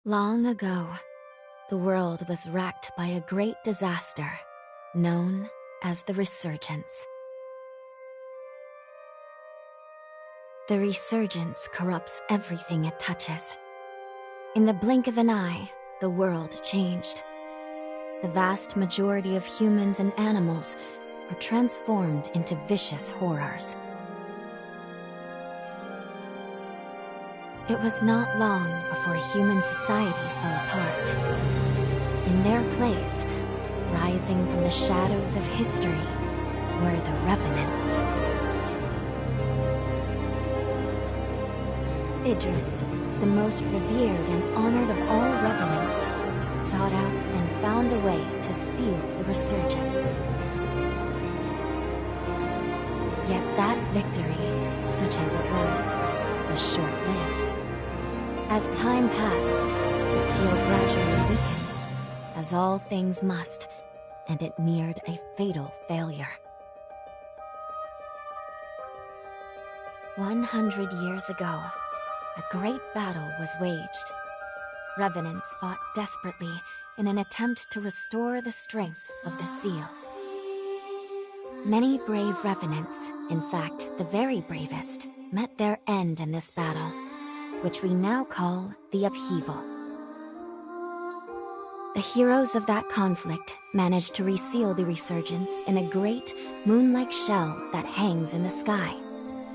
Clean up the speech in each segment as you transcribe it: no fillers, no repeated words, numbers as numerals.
Long ago, the world was racked by a great disaster, known as the Resurgence. The Resurgence corrupts everything it touches. In the blink of an eye, the world changed. The vast majority of humans and animals were transformed into vicious horrors. It was not long before human society fell apart. In their place, rising from the shadows of history, were the Revenants. Idris, the most revered and honored of all Revenants, sought out and found a way to seal the Resurgence. Yet that victory, such as it was short-lived. As time passed, the seal gradually weakened, as all things must, and it neared a fatal failure. 100 years ago, a great battle was waged. Revenants fought desperately in an attempt to restore the strength of the seal. Many brave Revenants, in fact the very bravest, met their end in this battle, which we now call the Upheaval. The heroes of that conflict managed to reseal the Resurgence in a great, moon-like shell that hangs in the sky.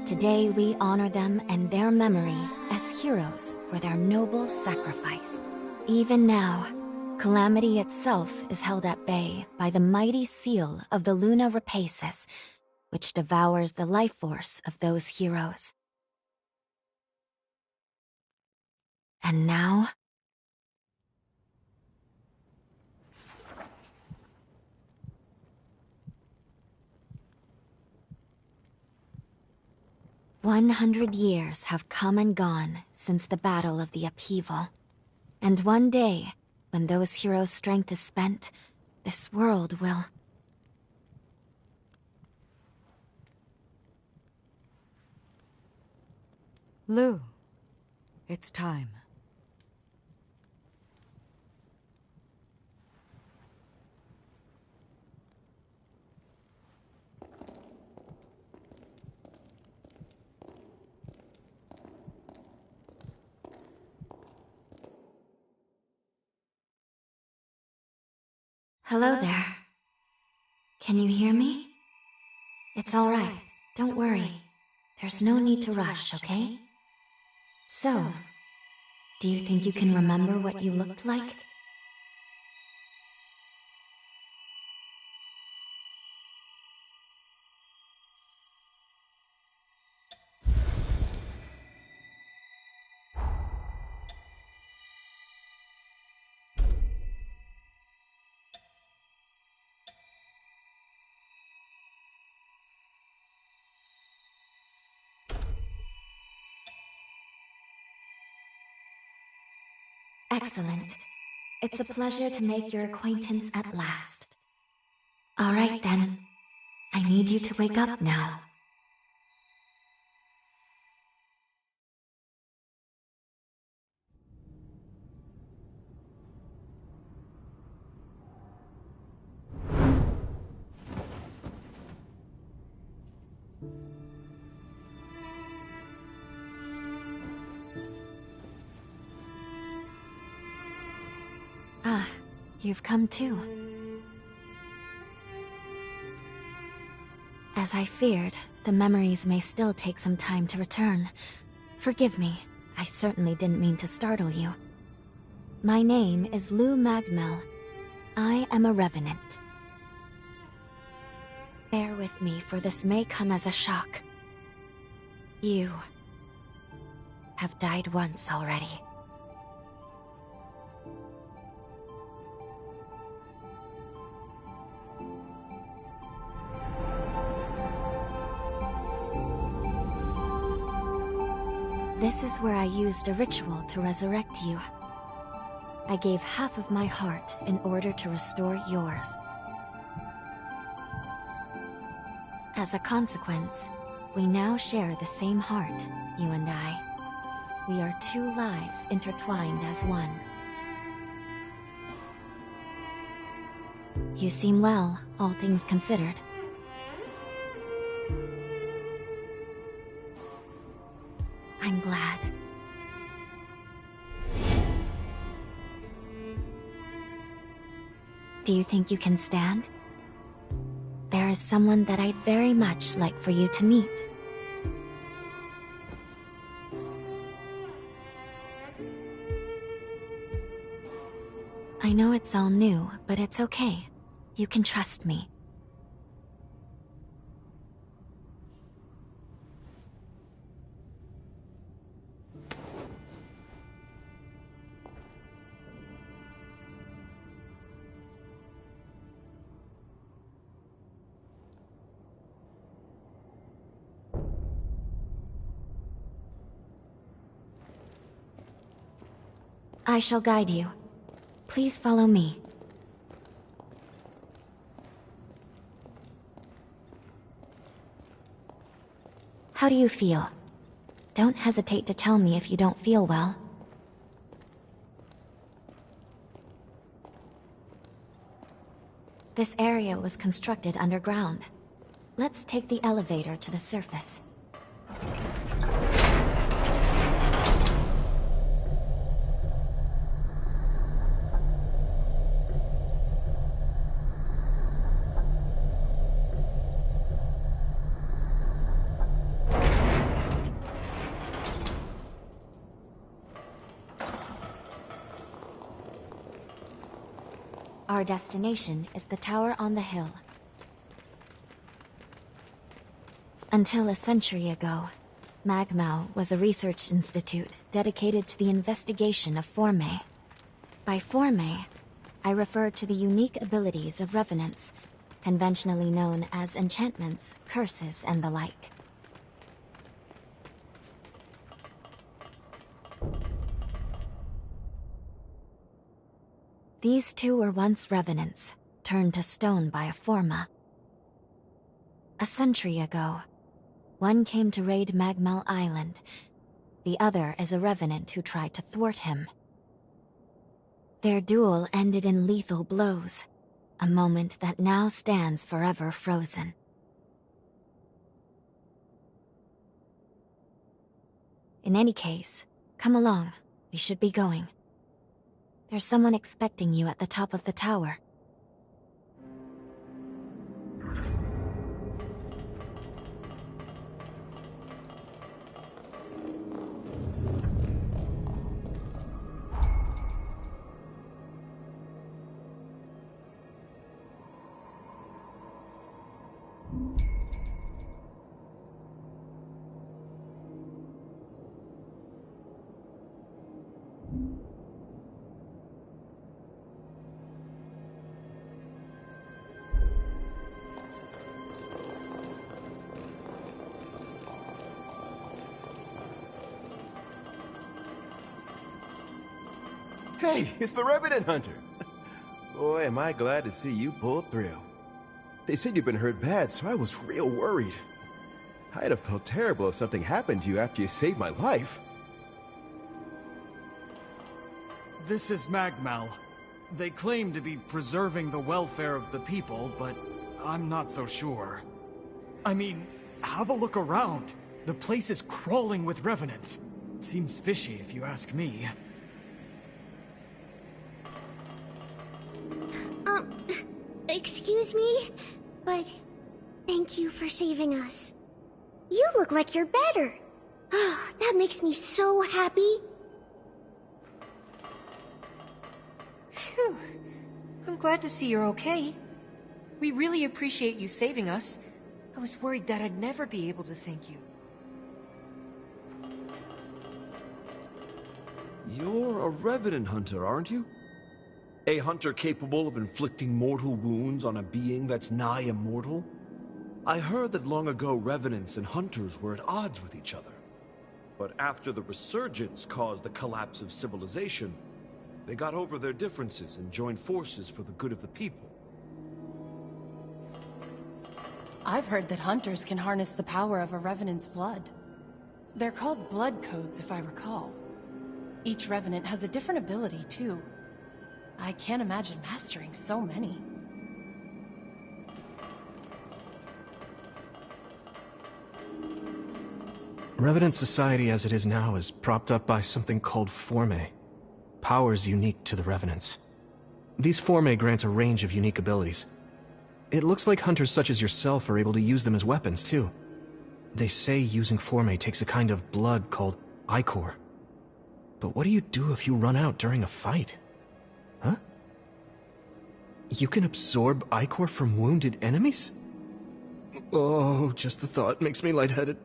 Today we honor them and their memory as heroes for their noble sacrifice. Even now, calamity itself is held at bay by the mighty seal of the Luna Rapaces, which devours the life force of those heroes. And now... "100 years have come and gone since the Battle of the Upheaval. And one day, when those heroes' strength is spent, this world will..." Lou, it's time. Hello there. Can you hear me? It's all right. Don't worry. There's no need to rush, okay? So, do you think you can remember what you looked like? Excellent. It's a pleasure to make your acquaintance at last. All right then. I need you to wake up now. Ah, you've come too. As I feared, the memories may still take some time to return. Forgive me, I certainly didn't mean to startle you. My name is Lou Magmel. I am a Revenant. Bear with me, for this may come as a shock. You have died once already. This is where I used a ritual to resurrect you. I gave half of my heart in order to restore yours. As a consequence, we now share the same heart, you and I. We are two lives intertwined as one. You seem well, all things considered. I'm glad. Do you think you can stand? There is someone that I'd very much like for you to meet. I know it's all new, but it's okay. You can trust me. I shall guide you. Please follow me. How do you feel? Don't hesitate to tell me if you don't feel well. This area was constructed underground. Let's take the elevator to the surface. Our destination is the tower on the hill. Until a century ago, Magmal was a research institute dedicated to the investigation of Forme. By Forme, I refer to the unique abilities of Revenants, conventionally known as enchantments, curses, and the like. These two were once Revenants, turned to stone by a Forma. A century ago, one came to raid Magmal Island. The other is a Revenant who tried to thwart him. Their duel ended in lethal blows, a moment that now stands forever frozen. In any case, come along. We should be going. There's someone expecting you at the top of the tower. Hey, it's the Revenant Hunter! Boy, am I glad to see you pulled through. They said you've been hurt bad, so I was real worried. I'd have felt terrible if something happened to you after you saved my life. This is Magmal. They claim to be preserving the welfare of the people, but I'm not so sure. I mean, have a look around. The place is crawling with Revenants. Seems fishy if you ask me. Excuse me, but thank you for saving us. You look like you're better. Oh, that makes me so happy. Phew. I'm glad to see you're okay. We really appreciate you saving us. I was worried that I'd never be able to thank you. You're a Revenant hunter, aren't you? A hunter capable of inflicting mortal wounds on a being that's nigh immortal? I heard that long ago Revenants and hunters were at odds with each other. But after the resurgence caused the collapse of civilization, they got over their differences and joined forces for the good of the people. I've heard that hunters can harness the power of a Revenant's blood. They're called blood codes, if I recall. Each Revenant has a different ability, too. I can't imagine mastering so many. Revenant society as it is now is propped up by something called Forme. Powers unique to the Revenants. These Forme grant a range of unique abilities. It looks like hunters such as yourself are able to use them as weapons, too. They say using Forme takes a kind of blood called ichor. But what do you do if you run out during a fight? Huh? You can absorb ichor from wounded enemies? Oh, just the thought makes me lightheaded.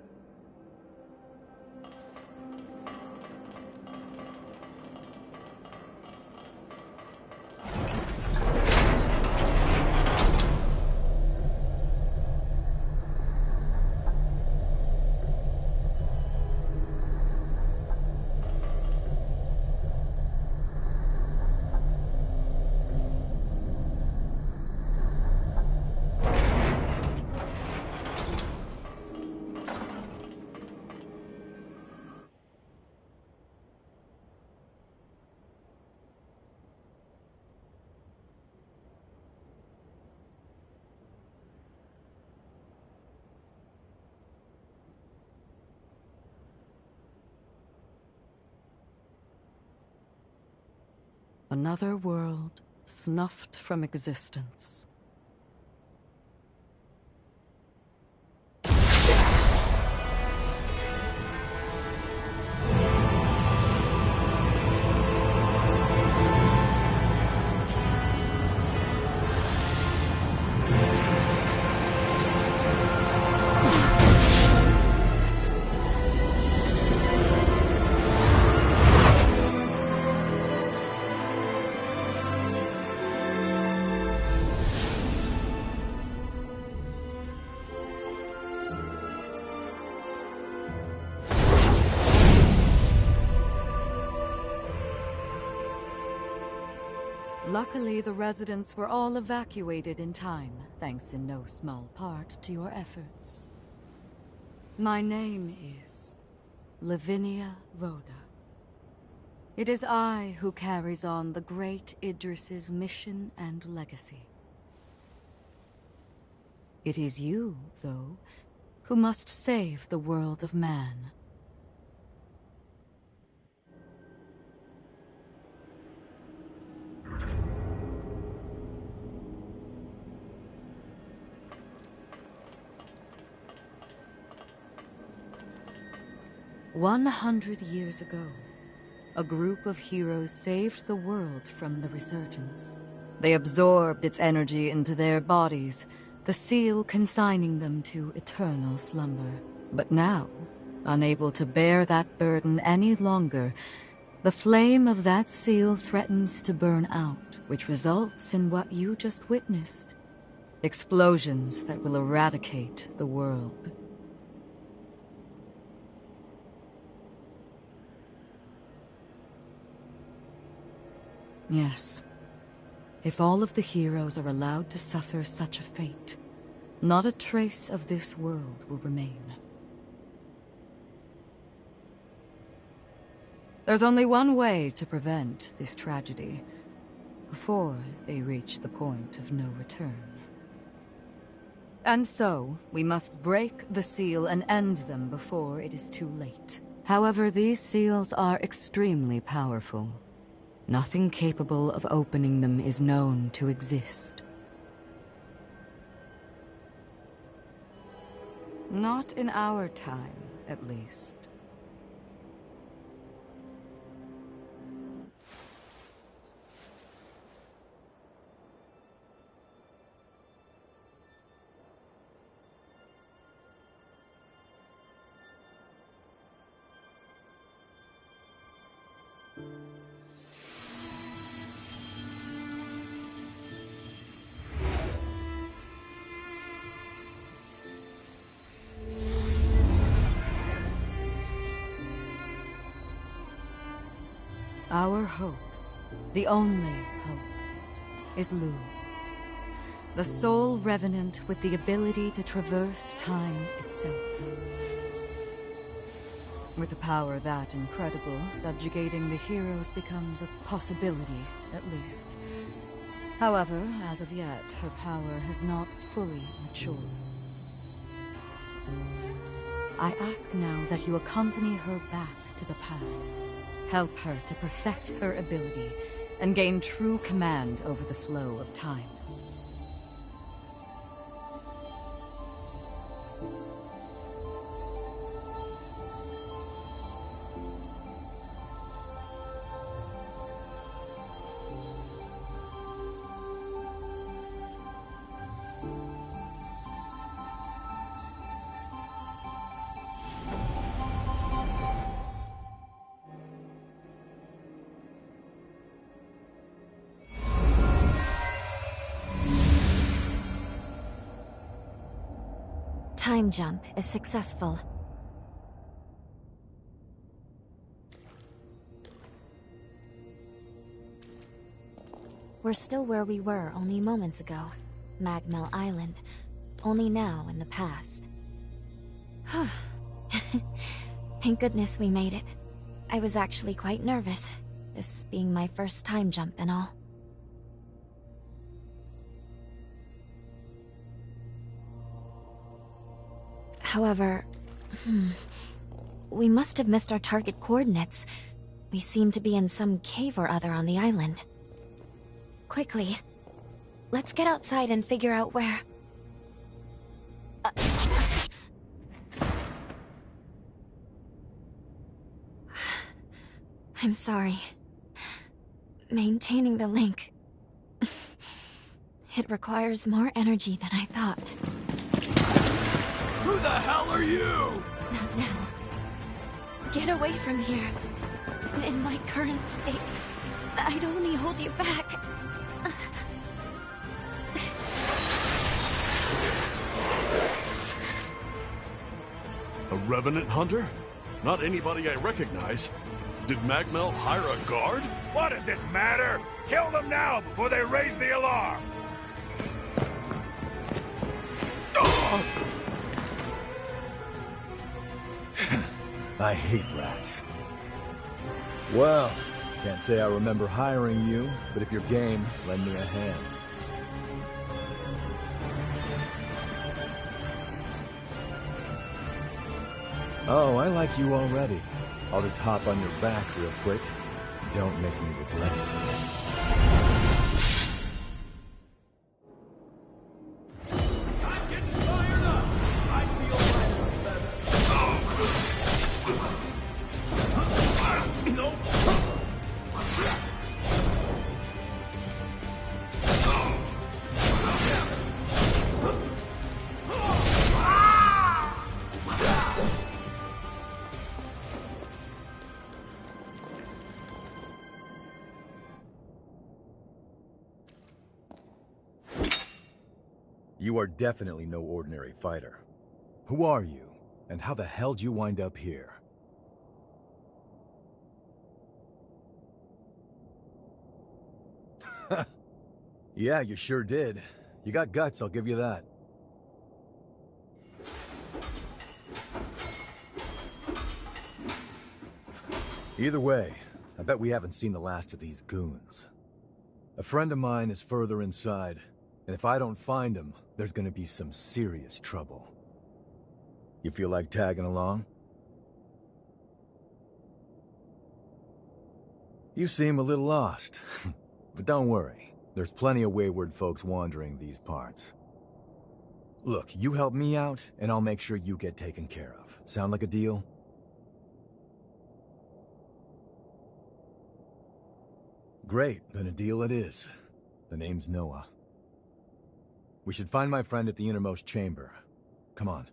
Another world snuffed from existence. Luckily, the residents were all evacuated in time, thanks in no small part to your efforts. My name is Lavinia Rhoda. It is I who carries on the great Idris's mission and legacy. It is you, though, who must save the world of man. 100 years ago, a group of heroes saved the world from the resurgence. They absorbed its energy into their bodies, the seal consigning them to eternal slumber. But now, unable to bear that burden any longer, the flame of that seal threatens to burn out, which results in what you just witnessed. Explosions that will eradicate the world. Yes. If all of the heroes are allowed to suffer such a fate, not a trace of this world will remain. There's only one way to prevent this tragedy, before they reach the point of no return. And so, we must break the seal and end them before it is too late. However, these seals are extremely powerful. Nothing capable of opening them is known to exist. Not in our time, at least. Our hope, the only hope, is Lu, the sole Revenant with the ability to traverse time itself. With a power that incredible, subjugating the heroes becomes a possibility, at least. However, as of yet, her power has not fully matured. I ask now that you accompany her back to the past. Help her to perfect her ability and gain true command over the flow of time. Time jump is successful. We're still where we were only moments ago. Magmel Island. Only now in the past. Thank goodness we made it. I was actually quite nervous, this being my first time jump and all. However, we must have missed our target coordinates. We seem to be in some cave or other on the island. Quickly, let's get outside and figure out where... I'm sorry. Maintaining the link... It requires more energy than I thought. Who the hell are you? Not now. Get away from here. In my current state, I'd only hold you back. A Revenant hunter? Not anybody I recognize. Did Magmel hire a guard? What does it matter? Kill them now before they raise the alarm! I hate rats. Well, can't say I remember hiring you, but if you're game, lend me a hand. Oh, I like you already. I'll just hop on your back real quick. Don't make me regret it. You are definitely no ordinary fighter. Who are you, and how the hell'd you wind up here? Yeah, you sure did. You got guts, I'll give you that. Either way, I bet we haven't seen the last of these goons. A friend of mine is further inside, and if I don't find him, there's gonna be some serious trouble. You feel like tagging along? You seem a little lost, but don't worry. There's plenty of wayward folks wandering these parts. Look, you help me out, and I'll make sure you get taken care of. Sound like a deal? Great, then a deal it is. The name's Noah. We should find my friend at the innermost chamber. Come on.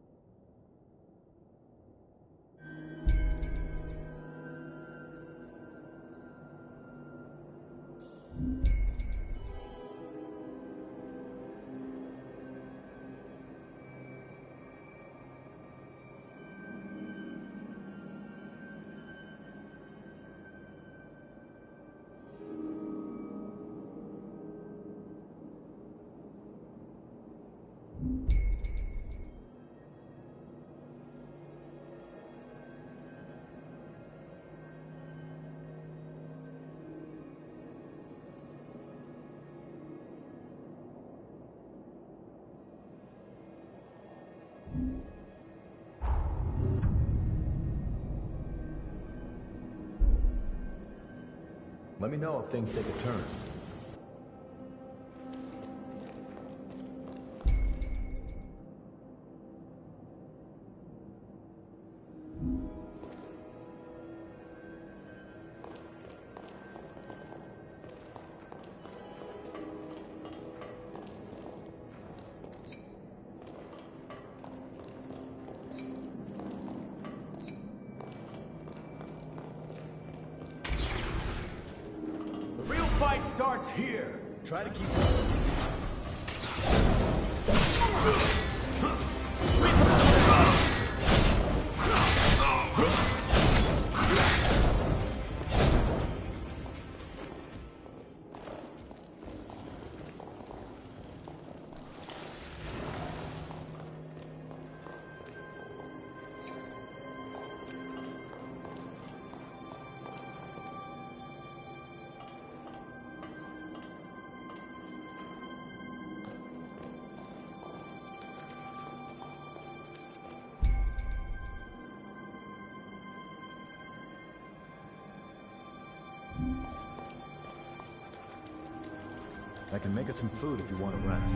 Let me know if things take a turn. Fight starts here. Try to keep I can make us some food if you want to rest.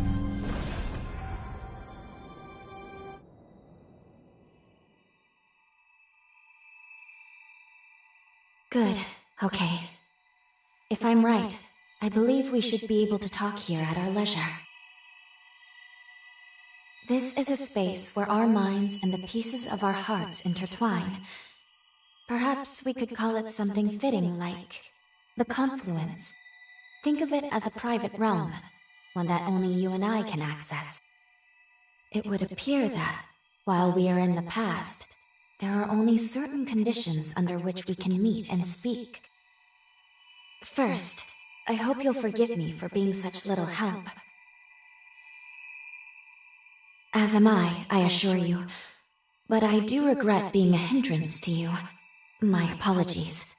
Good. Okay. If I'm right, I believe we should be able to talk here at our leisure. This is a space where our minds and the pieces of our hearts intertwine. Perhaps we could call it something fitting like the confluence. Think of it as a private realm, one that only you and I can access. It would appear that, while we are in the past, there are only certain conditions under which we can meet and speak. First, I hope you'll forgive me for being such little help. As am I assure you. But I do regret being a hindrance to you. My apologies.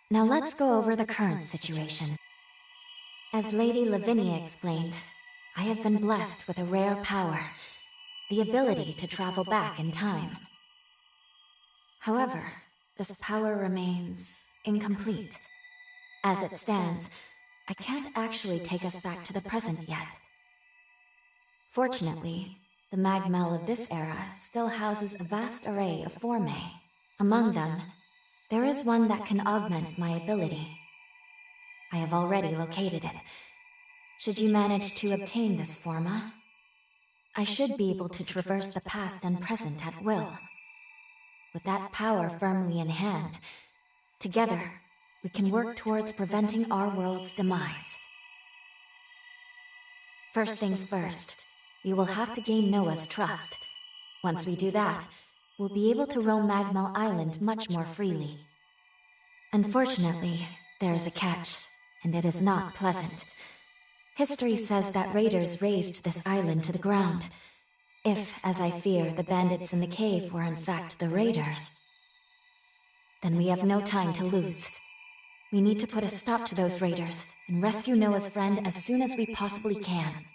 Now let's go over the current situation. As Lady Lavinia explained, I have been blessed with a rare power, the ability to travel back in time. However, this power remains incomplete. As it stands, I can't actually take us back to the present yet. Fortunately, the Magmel of this era still houses a vast array of formae. Among them, there is one that can augment my ability. I have already located it. Should you manage to obtain this forma, I should be able to traverse the past and present at will. With that power firmly in hand, together, we can work towards preventing our world's demise. First things first, we will have to gain Noah's trust. Once we do that, we'll be able to roam Magmel Island much more freely. Unfortunately, there is a catch, and it is not pleasant. History says that raiders razed this island to the ground. If, as I fear, the bandits in the cave were in fact the raiders, then we have no time to lose. We need to put a stop to those raiders and rescue Noah's friend as soon as we possibly can.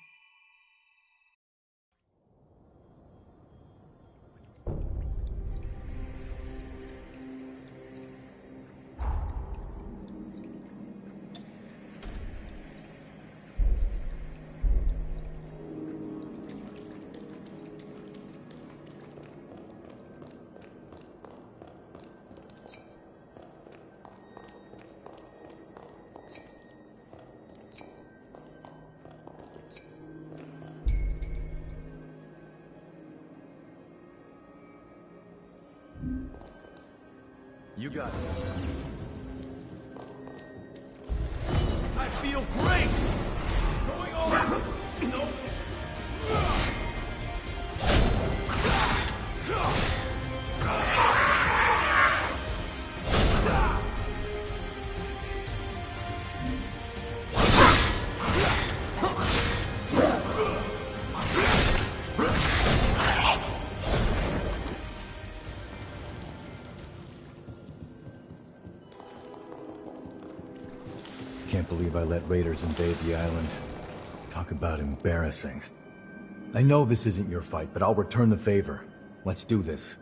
You got it. I feel great! Going over! Nope. Can't believe I let raiders invade the island. Talk about embarrassing. I know this isn't your fight, but I'll return the favor. Let's do this.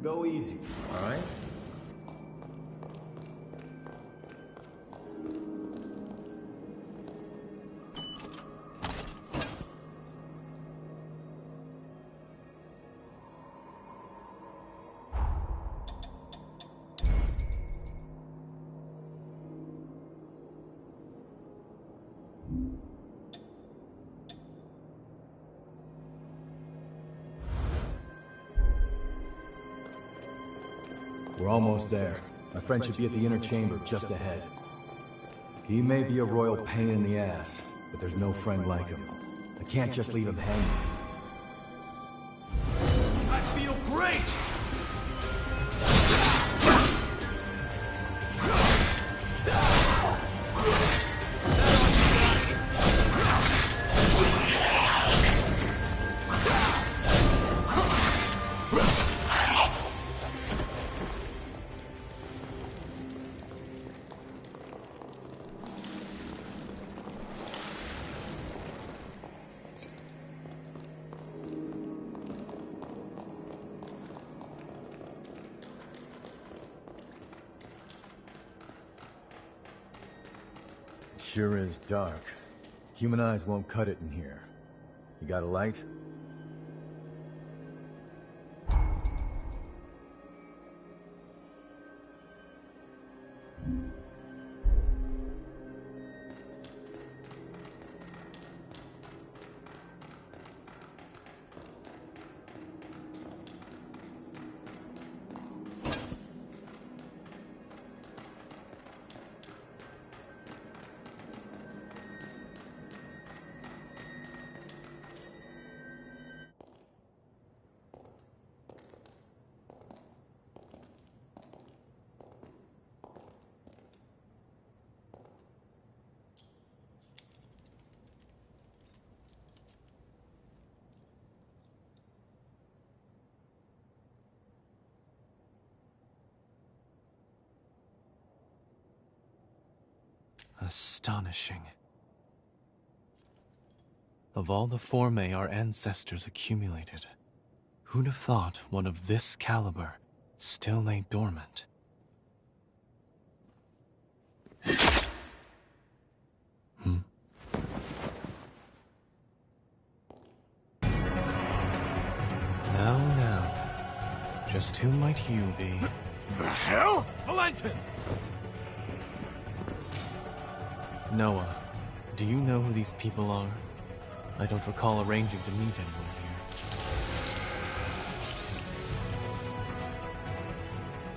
Go easy, all right? We're almost there. My friend should be at the inner chamber just ahead. He may be a royal pain in the ass, but there's no friend like him. I can't just leave him hanging. I feel great! Sure is dark. Human eyes won't cut it in here. You got a light? Astonishing. Of all the formae our ancestors accumulated, who'd have thought one of this caliber still lay dormant? Now, just who might you be? The hell? Valentin! Noah, do you know who these people are? I don't recall arranging to meet anyone here.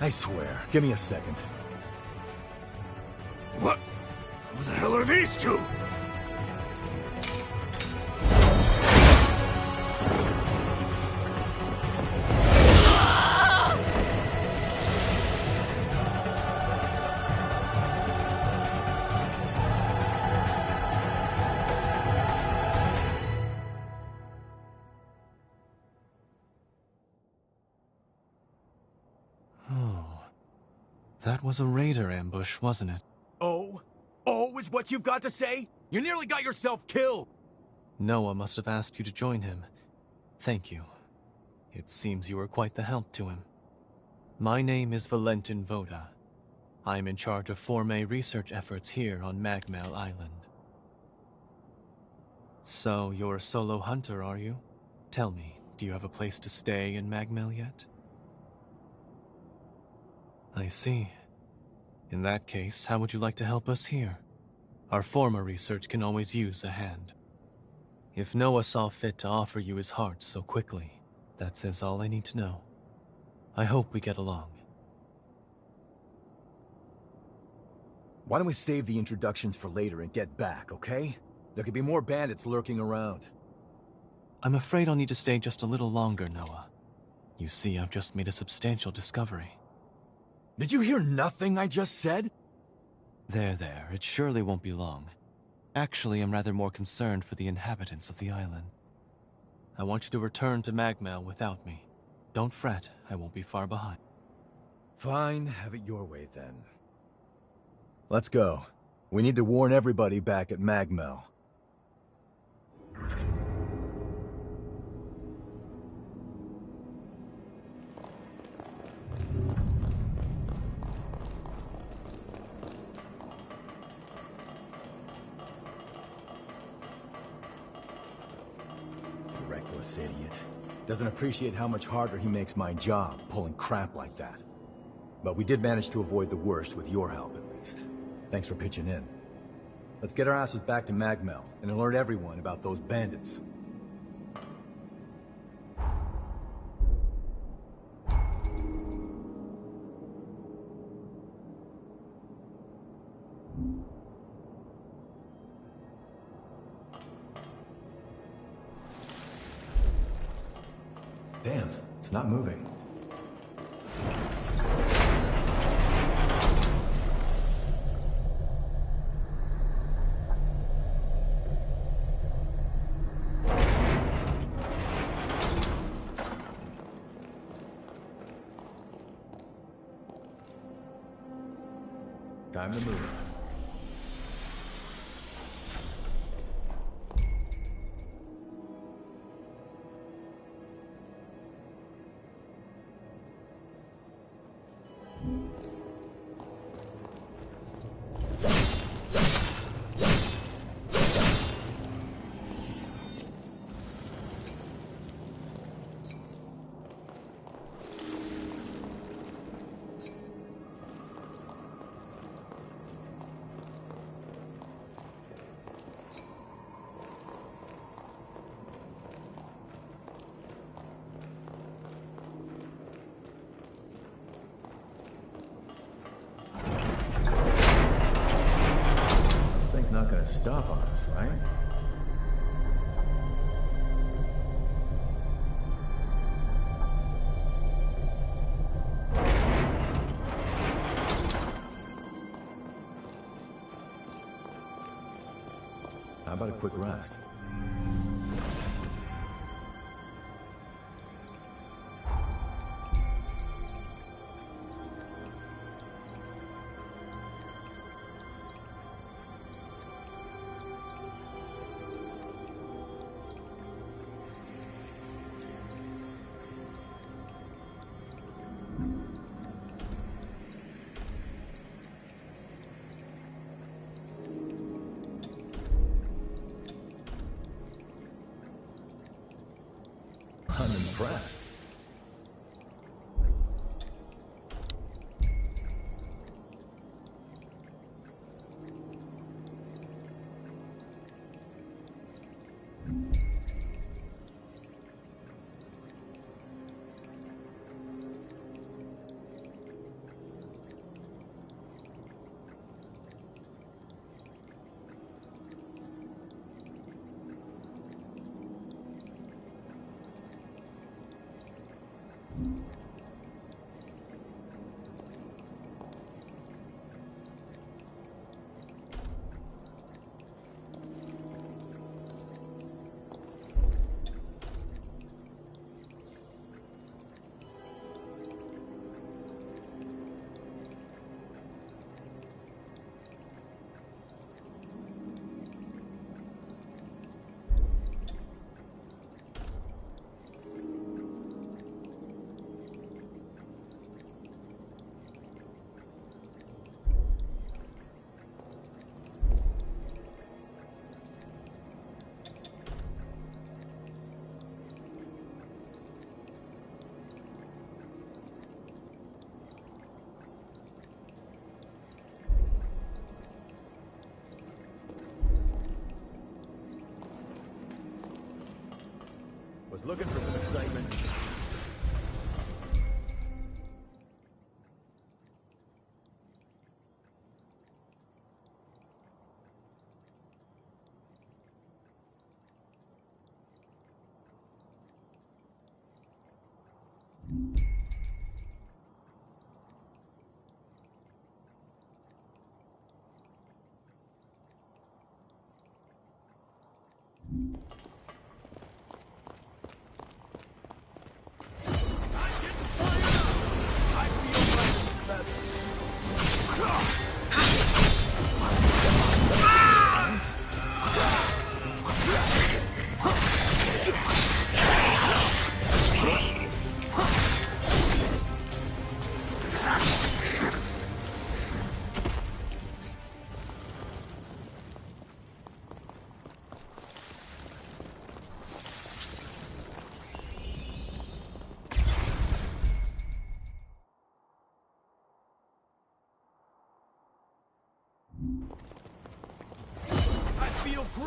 I swear. Give me a second. What? Who the hell are these two? That was a raider ambush, wasn't it? Oh? Oh is what you've got to say? You nearly got yourself killed! Noah must have asked you to join him. Thank you. It seems you were quite the help to him. My name is Valentin Voda. I'm in charge of Formae research efforts here on Magmel Island. So, you're a solo hunter, are you? Tell me, do you have a place to stay in Magmel yet? I see. In that case, how would you like to help us here? Our former research can always use a hand. If Noah saw fit to offer you his heart so quickly, that says all I need to know. I hope we get along. Why don't we save the introductions for later and get back, okay? There could be more bandits lurking around. I'm afraid I'll need to stay just a little longer, Noah. You see, I've just made a substantial discovery. Did you hear nothing I just said? There, it surely won't be long. Actually, I'm rather more concerned for the inhabitants of the island. I want you to return to Magmel without me. Don't fret, I won't be far behind. Fine, have it your way then. Let's go. We need to warn everybody back at Magmel. Reckless idiot. Doesn't appreciate how much harder he makes my job, pulling crap like that. But we did manage to avoid the worst with your help, at least. Thanks for pitching in. Let's get our asses back to Magmel and alert everyone about those bandits. Damn, it's not moving. Time to move. Not gonna stop on us, right? How about a quick rest? I'm impressed. Was looking for some excitement.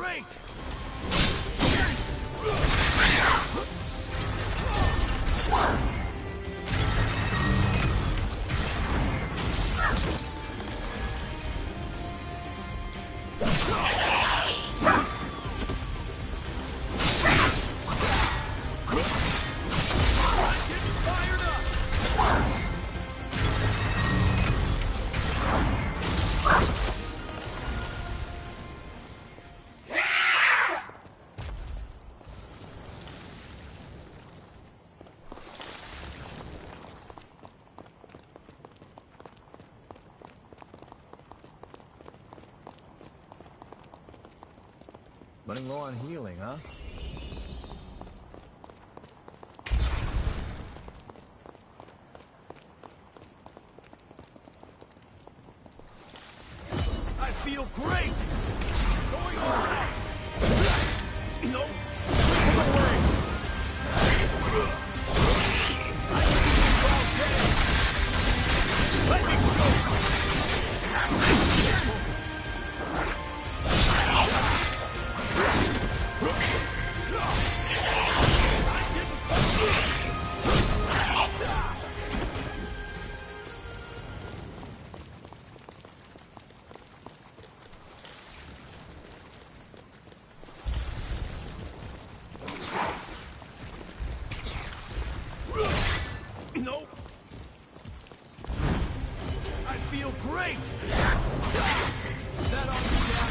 great! Running low on healing, huh? I feel great! Going around! No! Move away! I can do this all day! Let me go! No! I feel great! That ought to be down.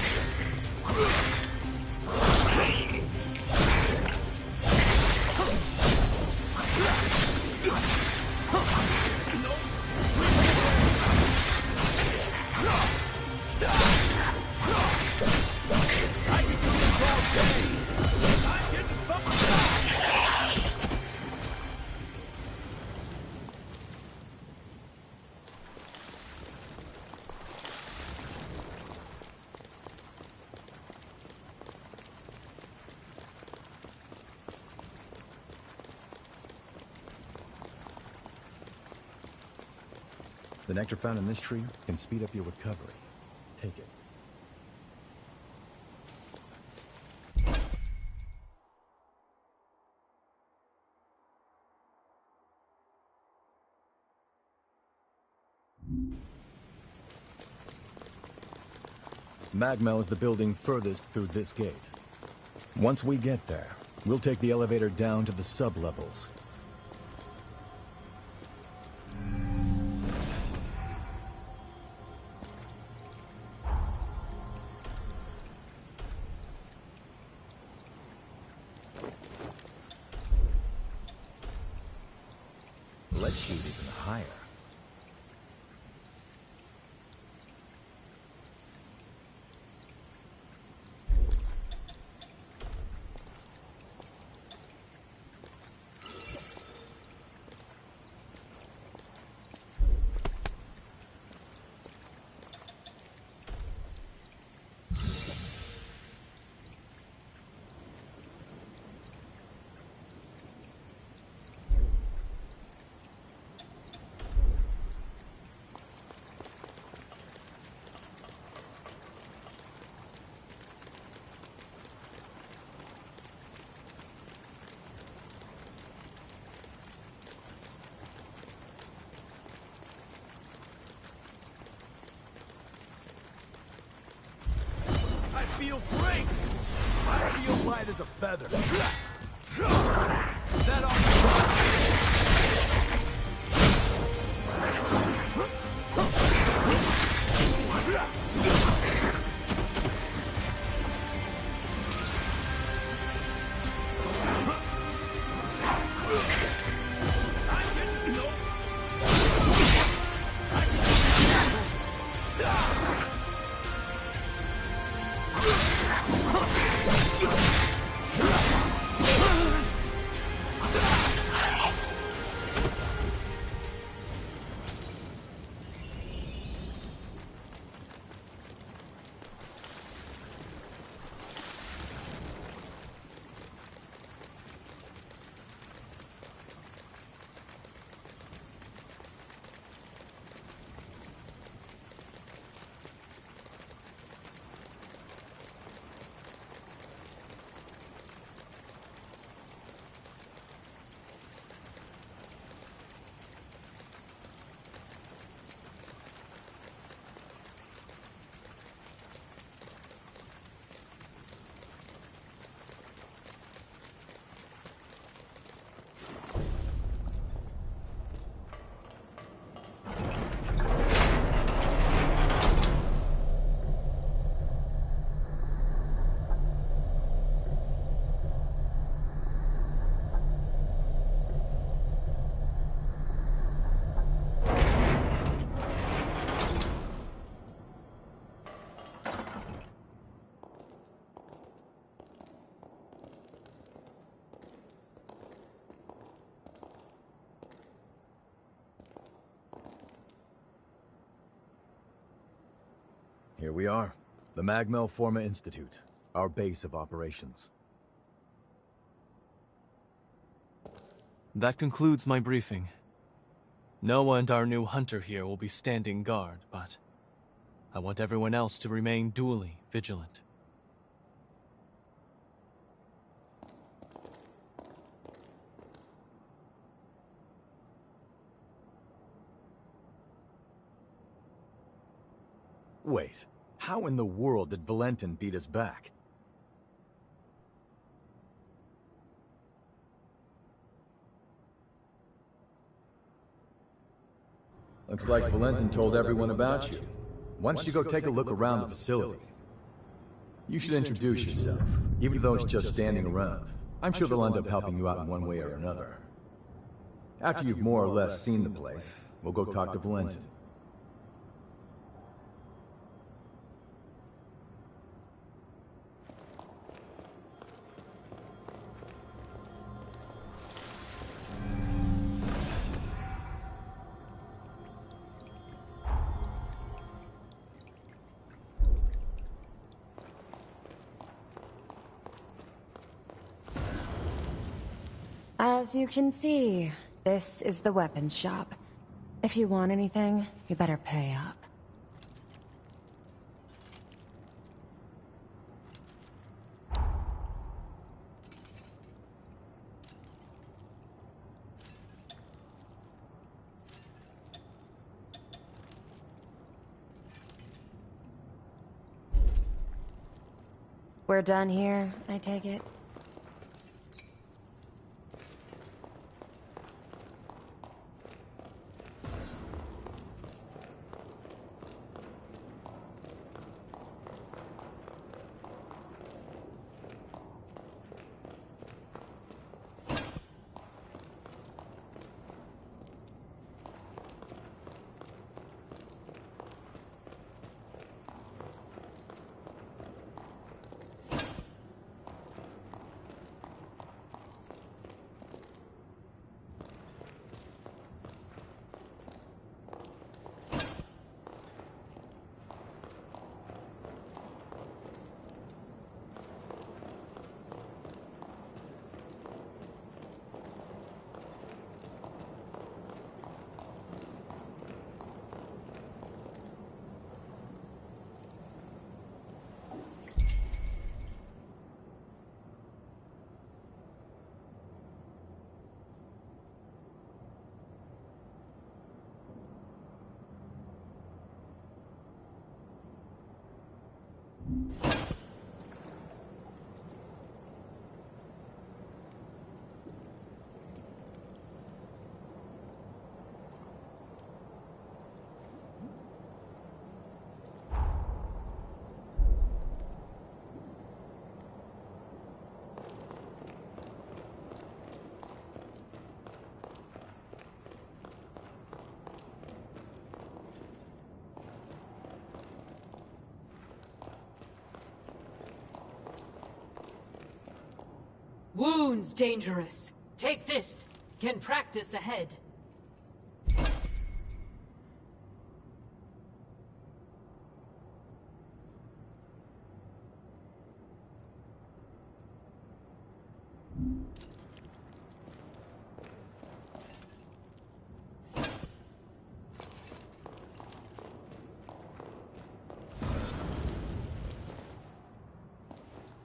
I can do this all day! I'm getting fucked up! The nectar found in this tree can speed up your recovery. Take it. Magmel is the building furthest through this gate. Once we get there, we'll take the elevator down to the sub-levels. Let's shoot even higher. I feel great! I feel light as a feather. That ought Here we are. The Magmel Forma Institute, our base of operations. That concludes my briefing. Noah and our new hunter here will be standing guard, but I want everyone else to remain duly vigilant. Wait, how in the world did Valentin beat us back? Looks like Valentin told everyone about you. Why don't you go take a look around the facility? You should introduce yourself, even though it's just standing around. I'm sure they'll end up helping you out in one way or another. After you've more or less seen the place, we'll go talk to Valentin. As you can see, this is the weapons shop. If you want anything, you better pay up. We're done here, I take it? Wounds dangerous. Take this. Can practice ahead.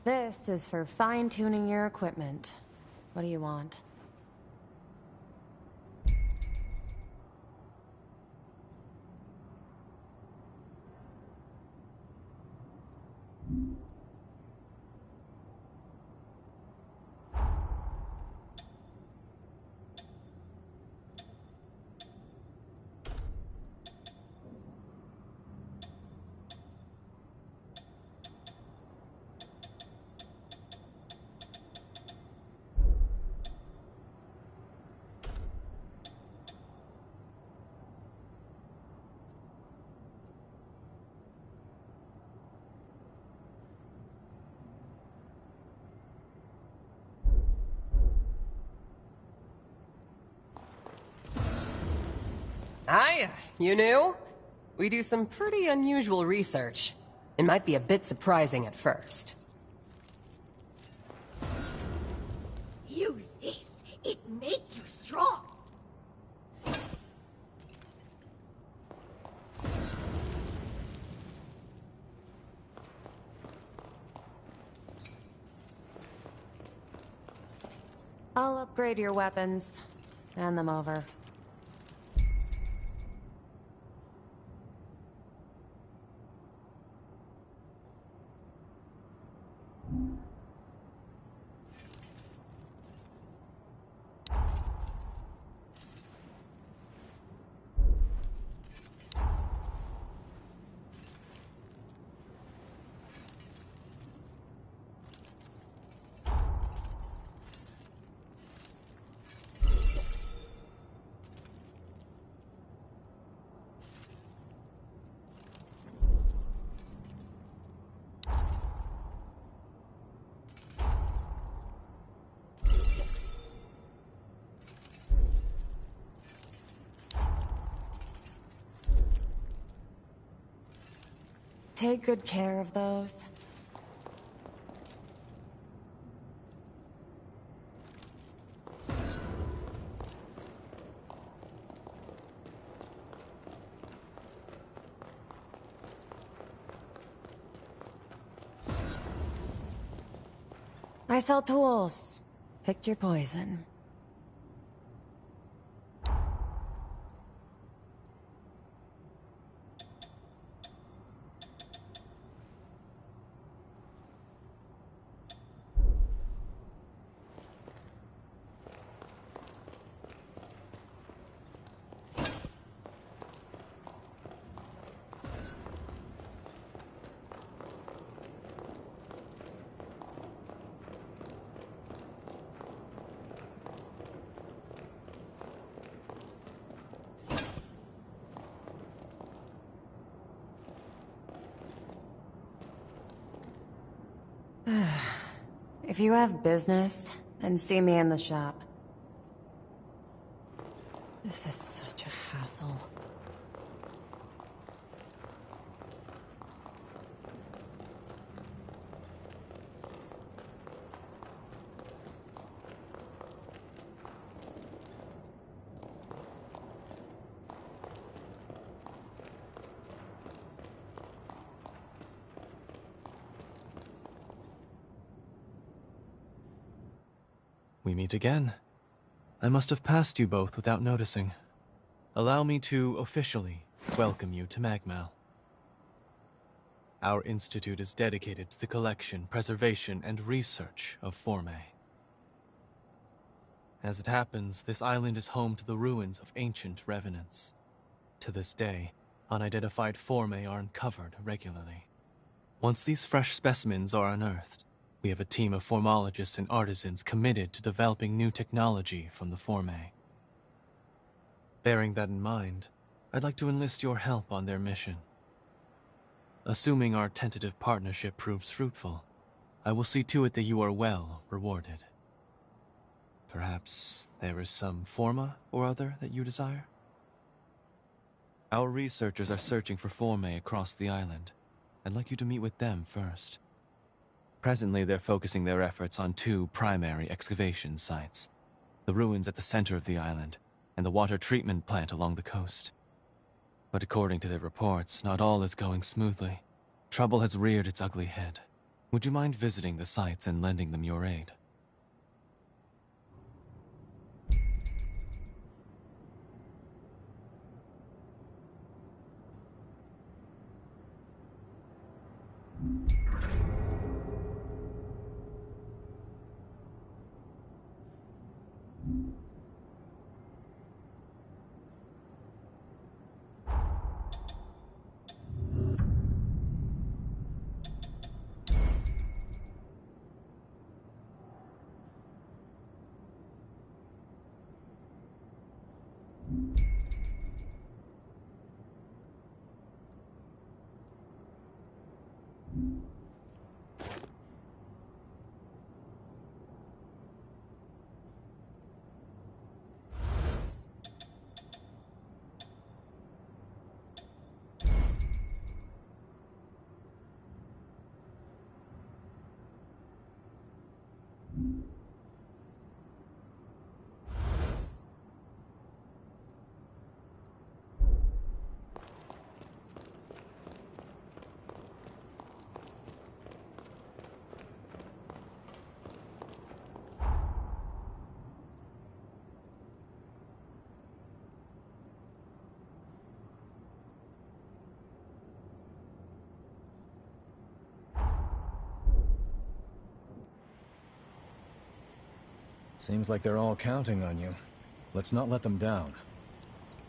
This is for fine-tuning your equipment. What do you want? Hiya, you new? We do some pretty unusual research. It might be a bit surprising at first. Use this. It makes you strong. I'll upgrade your weapons. Hand them over. Take good care of those. I sell tools. Pick your poison. If you have business, then see me in the shop. This is such a hassle. We meet again. I must have passed you both without noticing. Allow me to officially welcome you to Magmal. Our institute is dedicated to the collection, preservation, and research of Forme. As it happens, this island is home to the ruins of ancient Revenants. To this day, unidentified Forme are uncovered regularly. Once these fresh specimens are unearthed, we have a team of formologists and artisans committed to developing new technology from the Forme. Bearing that in mind, I'd like to enlist your help on their mission. Assuming our tentative partnership proves fruitful, I will see to it that you are well rewarded. Perhaps there is some forma or other that you desire? Our researchers are searching for Forme across the island. I'd like you to meet with them first. Presently, they're focusing their efforts on two primary excavation sites: the ruins at the center of the island, and the water treatment plant along the coast. But according to their reports, not all is going smoothly. Trouble has reared its ugly head. Would you mind visiting the sites and lending them your aid? Seems like they're all counting on you. Let's not let them down.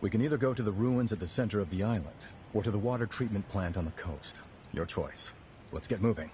We can either go to the ruins at the center of the island, or to the water treatment plant on the coast. Your choice. Let's get moving.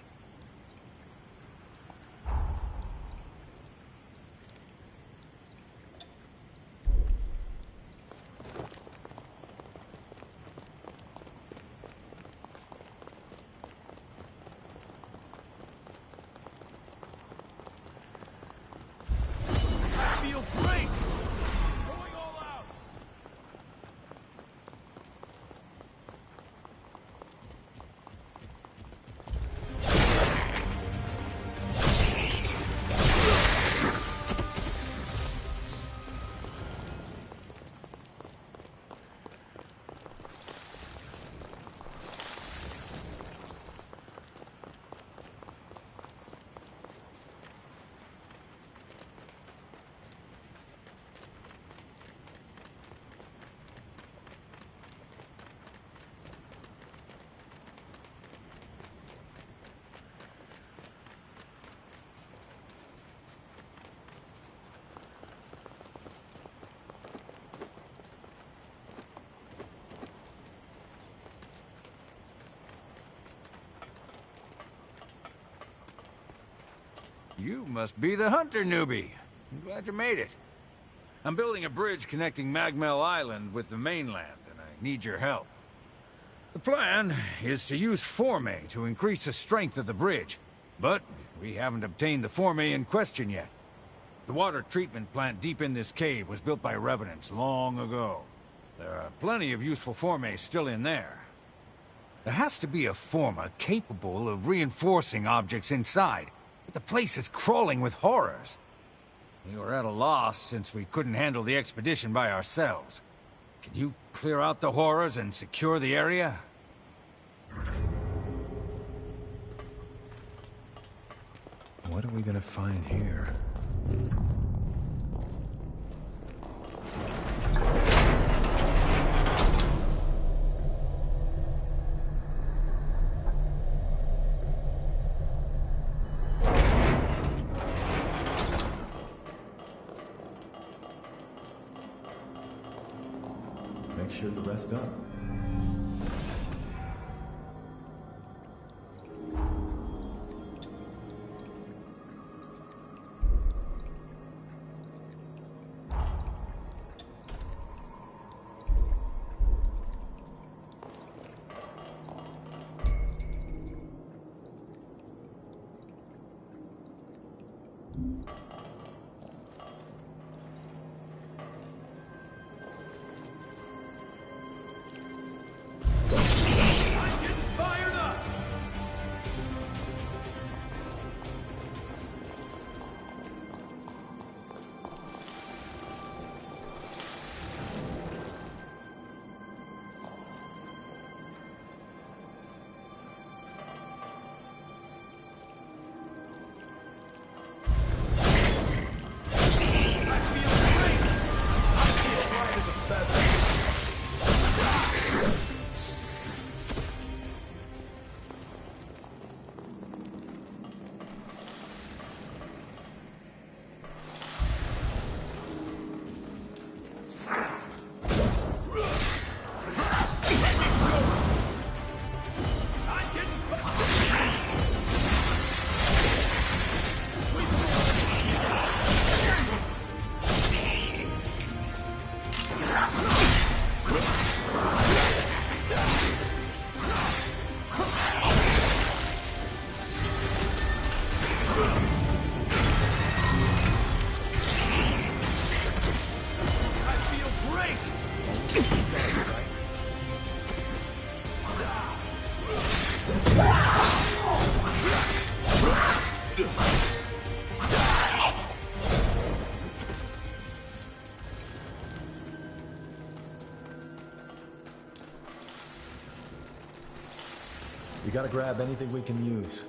You must be the hunter newbie. I'm glad you made it. I'm building a bridge connecting Magmel Island with the mainland, and I need your help. The plan is to use Forme to increase the strength of the bridge, but we haven't obtained the Forme in question yet. The water treatment plant deep in this cave was built by Revenants long ago. There are plenty of useful Forme still in there. There has to be a Forma capable of reinforcing objects inside. But the place is crawling with horrors. We were at a loss since we couldn't handle the expedition by ourselves. Can you clear out the horrors and secure the area? What are we gonna find here? Make sure to rest up. We gotta grab anything we can use.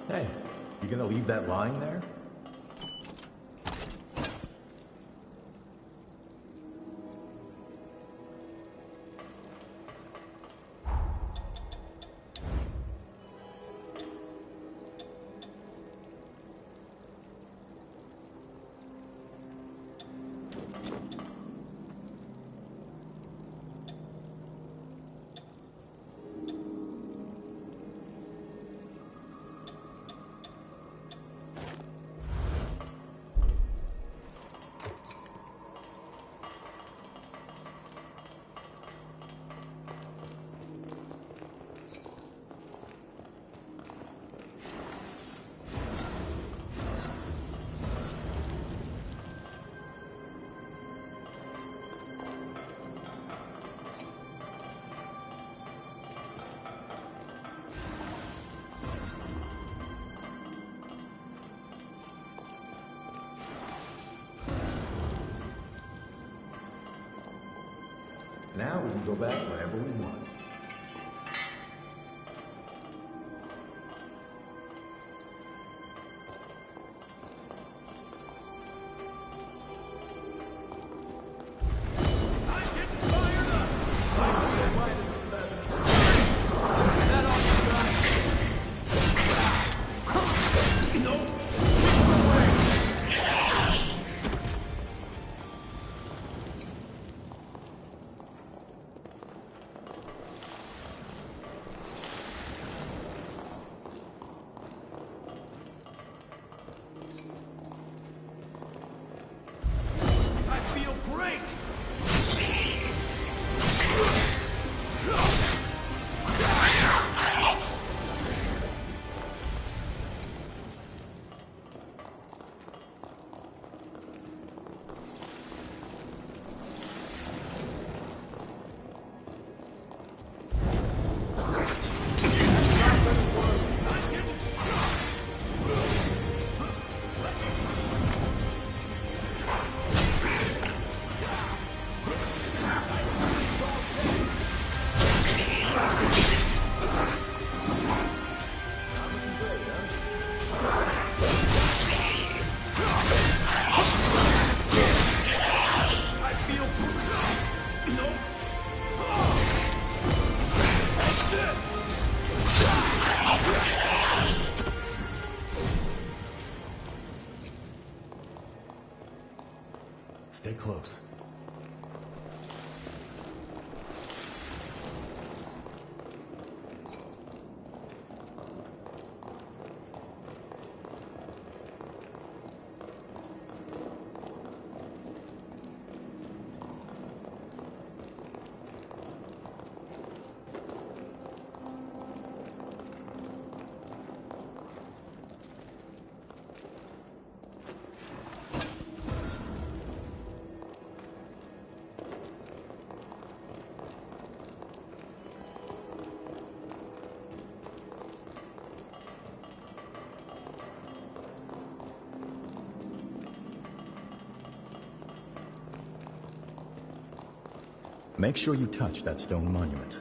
Hey, you gonna leave that lying there? Now we can go back wherever we want. Stay close. Make sure you touch that stone monument.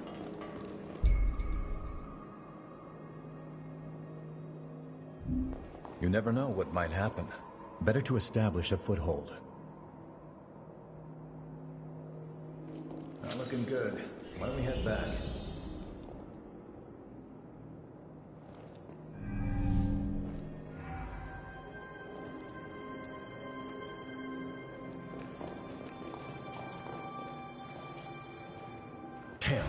You never know what might happen. Better to establish a foothold. Not looking good. Why don't we head back? Damn.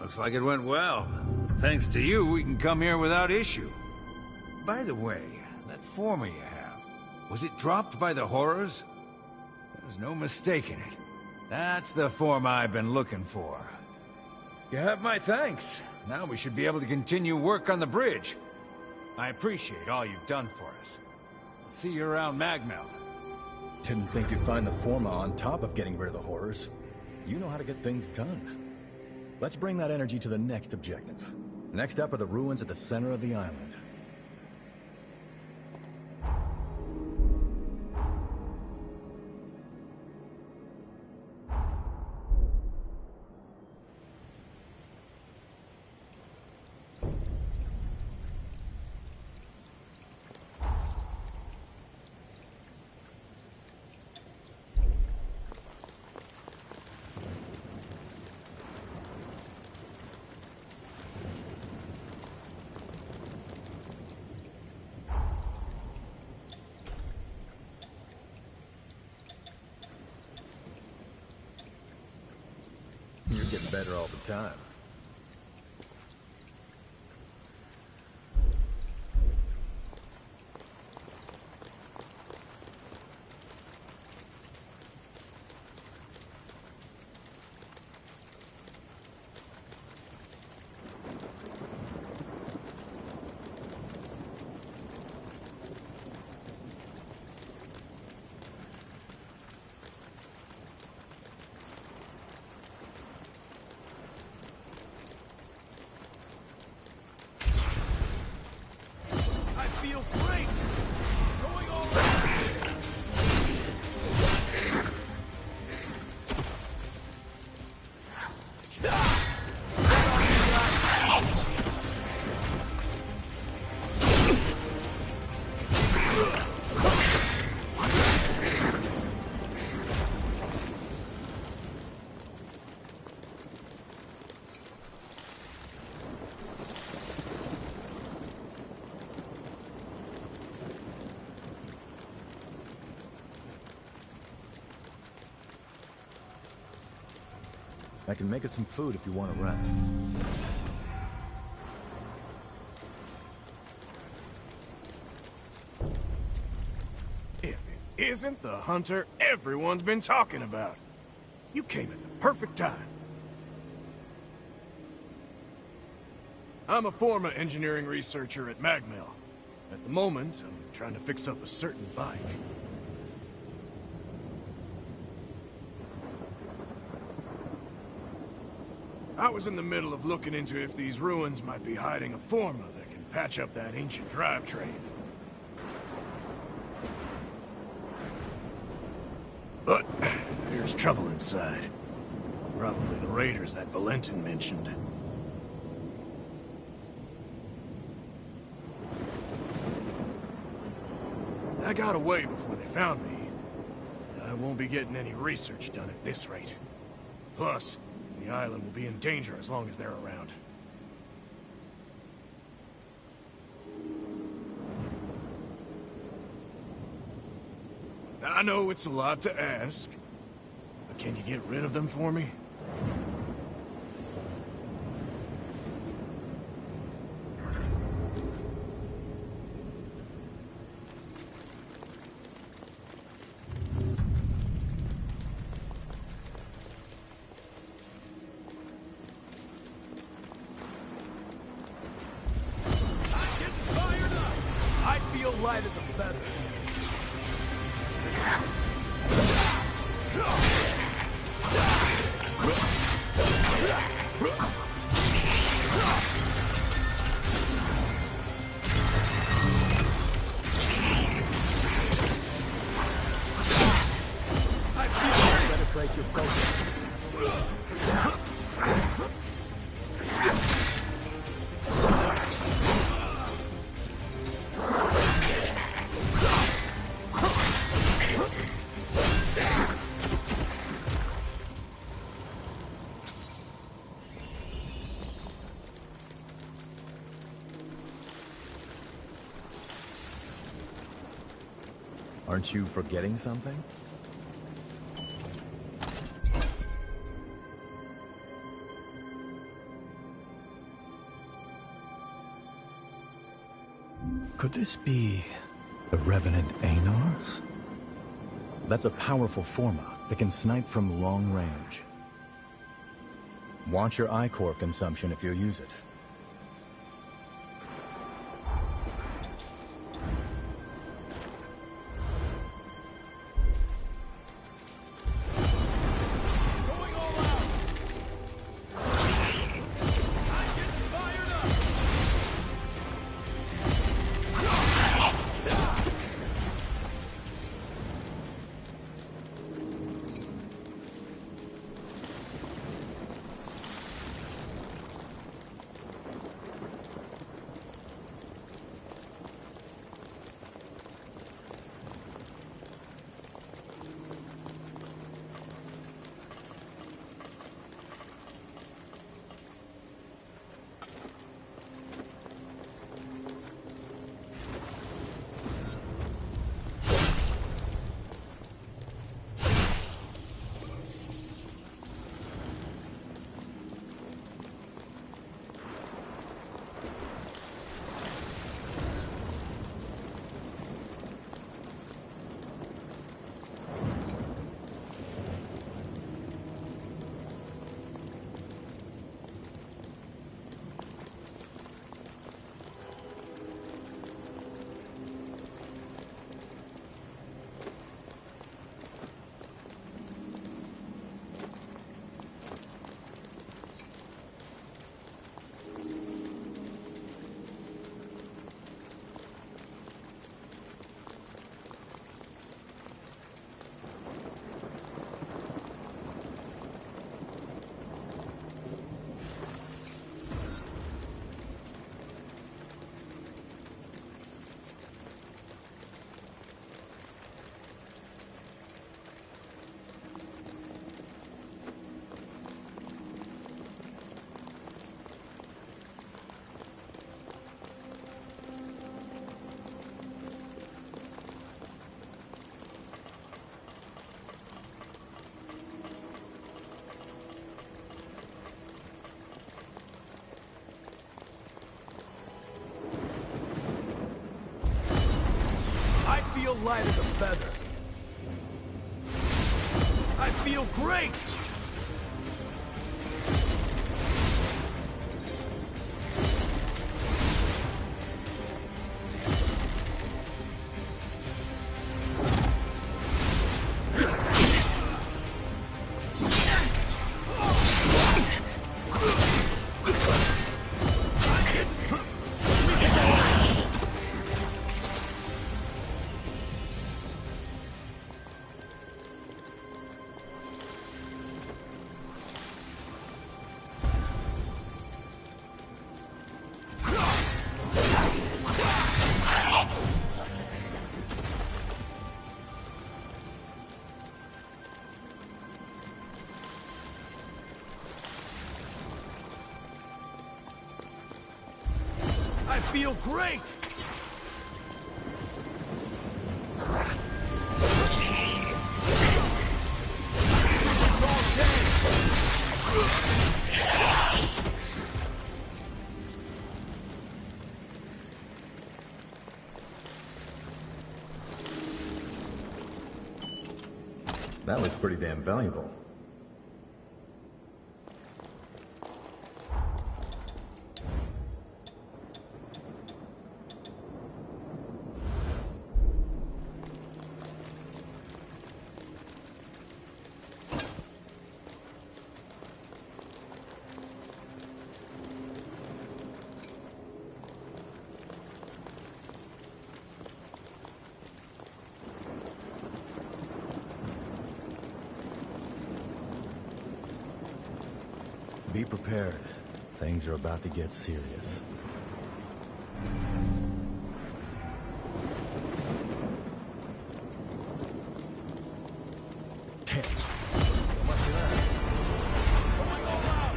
Looks like it went well. Thanks to you, we can come here without issue. By the way, that former you have, was it dropped by the horrors? There's no mistaking it. That's the form I've been looking for. You have my thanks. Now we should be able to continue work on the bridge. I appreciate all you've done for us. See you around Magmel. Didn't think you'd find the forma on top of getting rid of the horrors. You know how to get things done. Let's bring that energy to the next objective. Next up are the ruins at the center of the island. You're getting better all the time. Feel great! Going all I can make us some food if you want to rest. If it isn't the hunter everyone's been talking about. You came at the perfect time. I'm a former engineering researcher at Magmel. At the moment, I'm trying to fix up a certain bike. I was in the middle of looking into if these ruins might be hiding a forma that can patch up that ancient drivetrain. But there's trouble inside. Probably the raiders that Valentin mentioned. I got away before they found me. I won't be getting any research done at this rate. Plus, the island will be in danger as long as they're around. I know it's a lot to ask, but can you get rid of them for me? break your focus. Aren't you forgetting something? Could this be the Revenant Anars? That's a powerful forma that can snipe from long range. Watch your ichor consumption if you use it. I feel light as a feather. I feel great! I feel great! That looks pretty damn valuable. Be prepared. Things are about to get serious. Damn. So much for that. Going all out.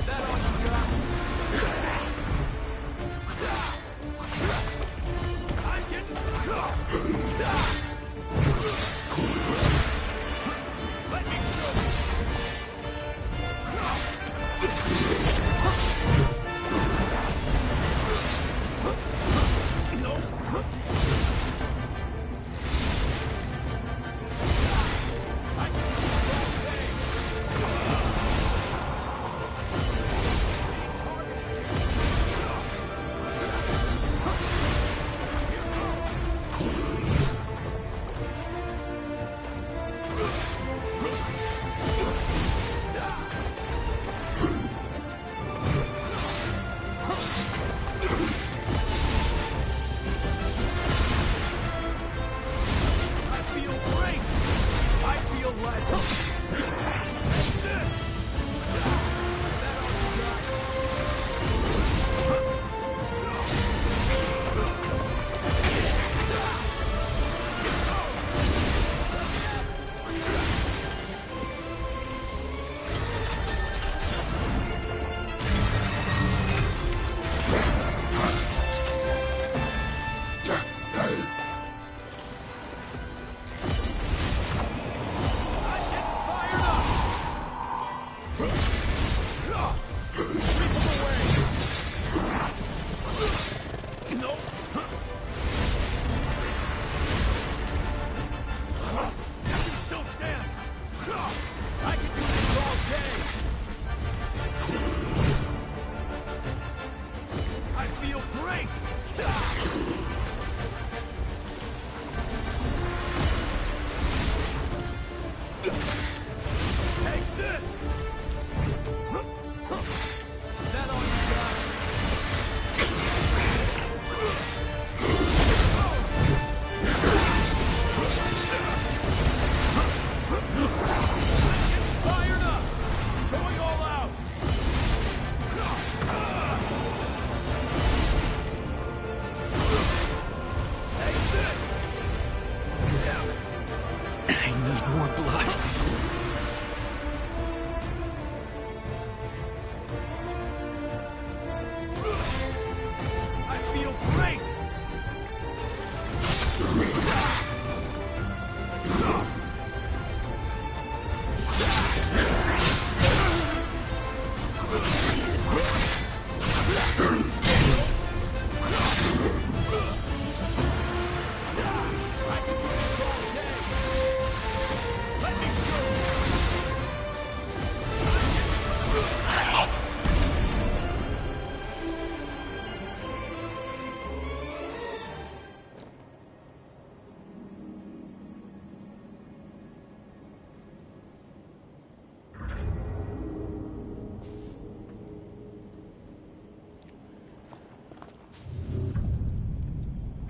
That all you got? I'm getting... Let me show you.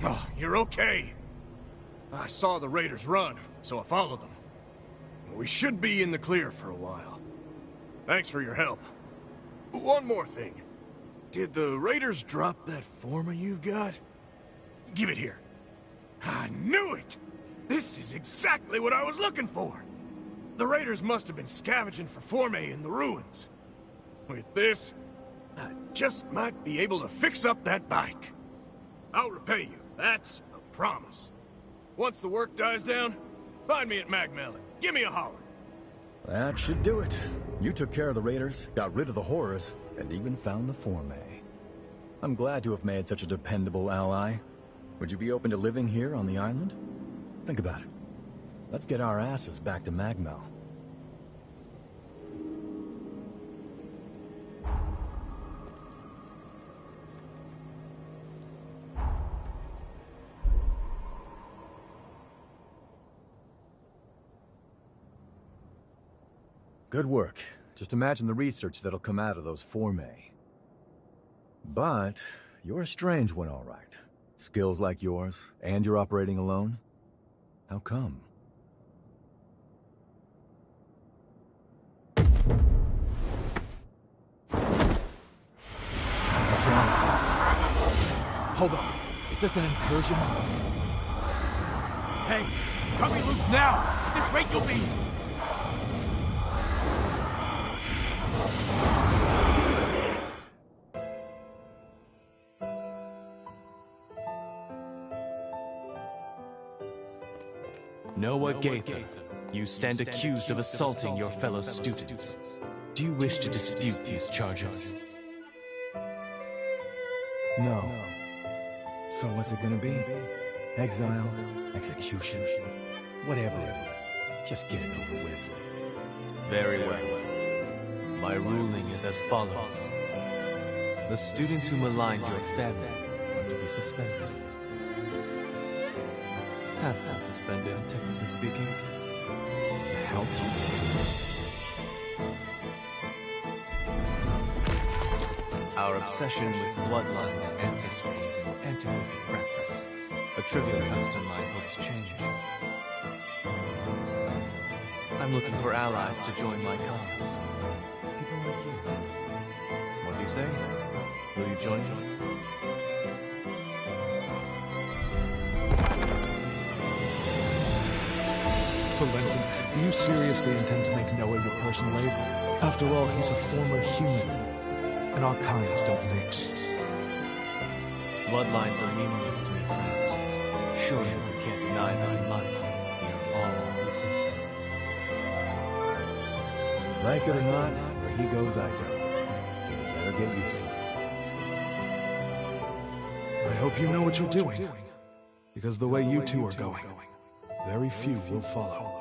Oh, you're okay. I saw the raiders run, so I followed them. We should be in the clear for a while. Thanks for your help. One more thing. Did the raiders drop that forma you've got? Give it here. I knew it! This is exactly what I was looking for! The raiders must have been scavenging for formae in the ruins. With this, I just might be able to fix up that bike. I'll repay you. That's a promise. Once the work dies down, find me at Magmel and give me a holler. That should do it. You took care of the raiders, got rid of the horrors, and even found the formae. I'm glad to have made such a dependable ally. Would you be open to living here on the island? Think about it. Let's get our asses back to Magmel. Good work. Just imagine the research that'll come out of those formae. But you're a strange one, all right. Skills like yours, and you're operating alone? How come? What's wrong? Hold on. Is this an incursion? Hey, cut me loose now! At this rate you'll be... Noah Gaither, you stand accused of assaulting your fellow students. Do you wish to dispute these charges? No. So what's it gonna be? Exile? Execution? Whatever it is, just get it over with. Very well. My ruling is as follows. The students who maligned your family are to be suspended. Have been suspended, technically speaking. The hell did you say? Our obsession with bloodline and ancestry is an antiquated practice. A trivial custom I hope to change. I'm looking for allies to join my cause. People like you. What do you say? Will you join me? Valentin, do you seriously intend to make Noah your personal aide? After all, he's a former human, and our kinds don't mix. Bloodlines are meaningless to me, friends. Surely we can't deny that in life. We are all equals. Like it or not, where he goes, I go. So you better get used to it. I hope you know what you're doing, because the way you two are going, very few will follow.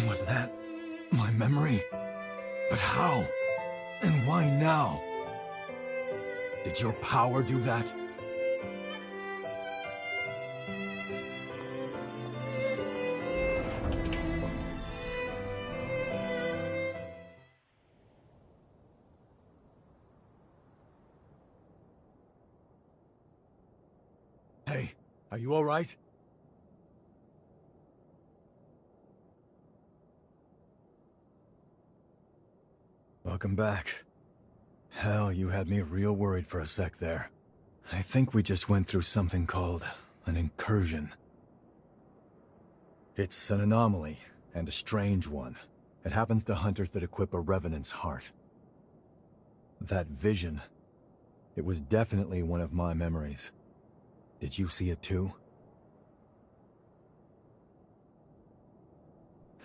Was that my memory? But how? And why now? Did your power do that? Hey, are you all right? Welcome back. Hell, you had me real worried for a sec there. I think we just went through something called an incursion. It's an anomaly, and a strange one. It happens to hunters that equip a Revenant's heart. That vision, it was definitely one of my memories. Did you see it too?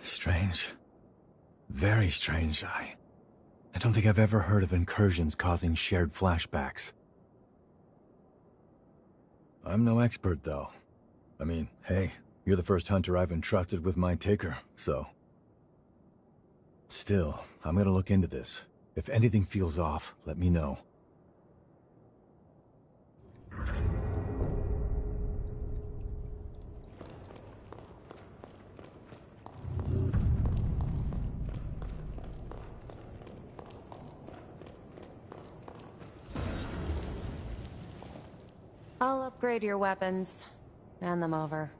Strange. Very strange, I don't think I've ever heard of incursions causing shared flashbacks. I'm no expert, though. I mean, hey, you're the first hunter I've entrusted with my taker, so... Still, I'm gonna look into this. If anything feels off, let me know. I'll upgrade your weapons. Hand them over.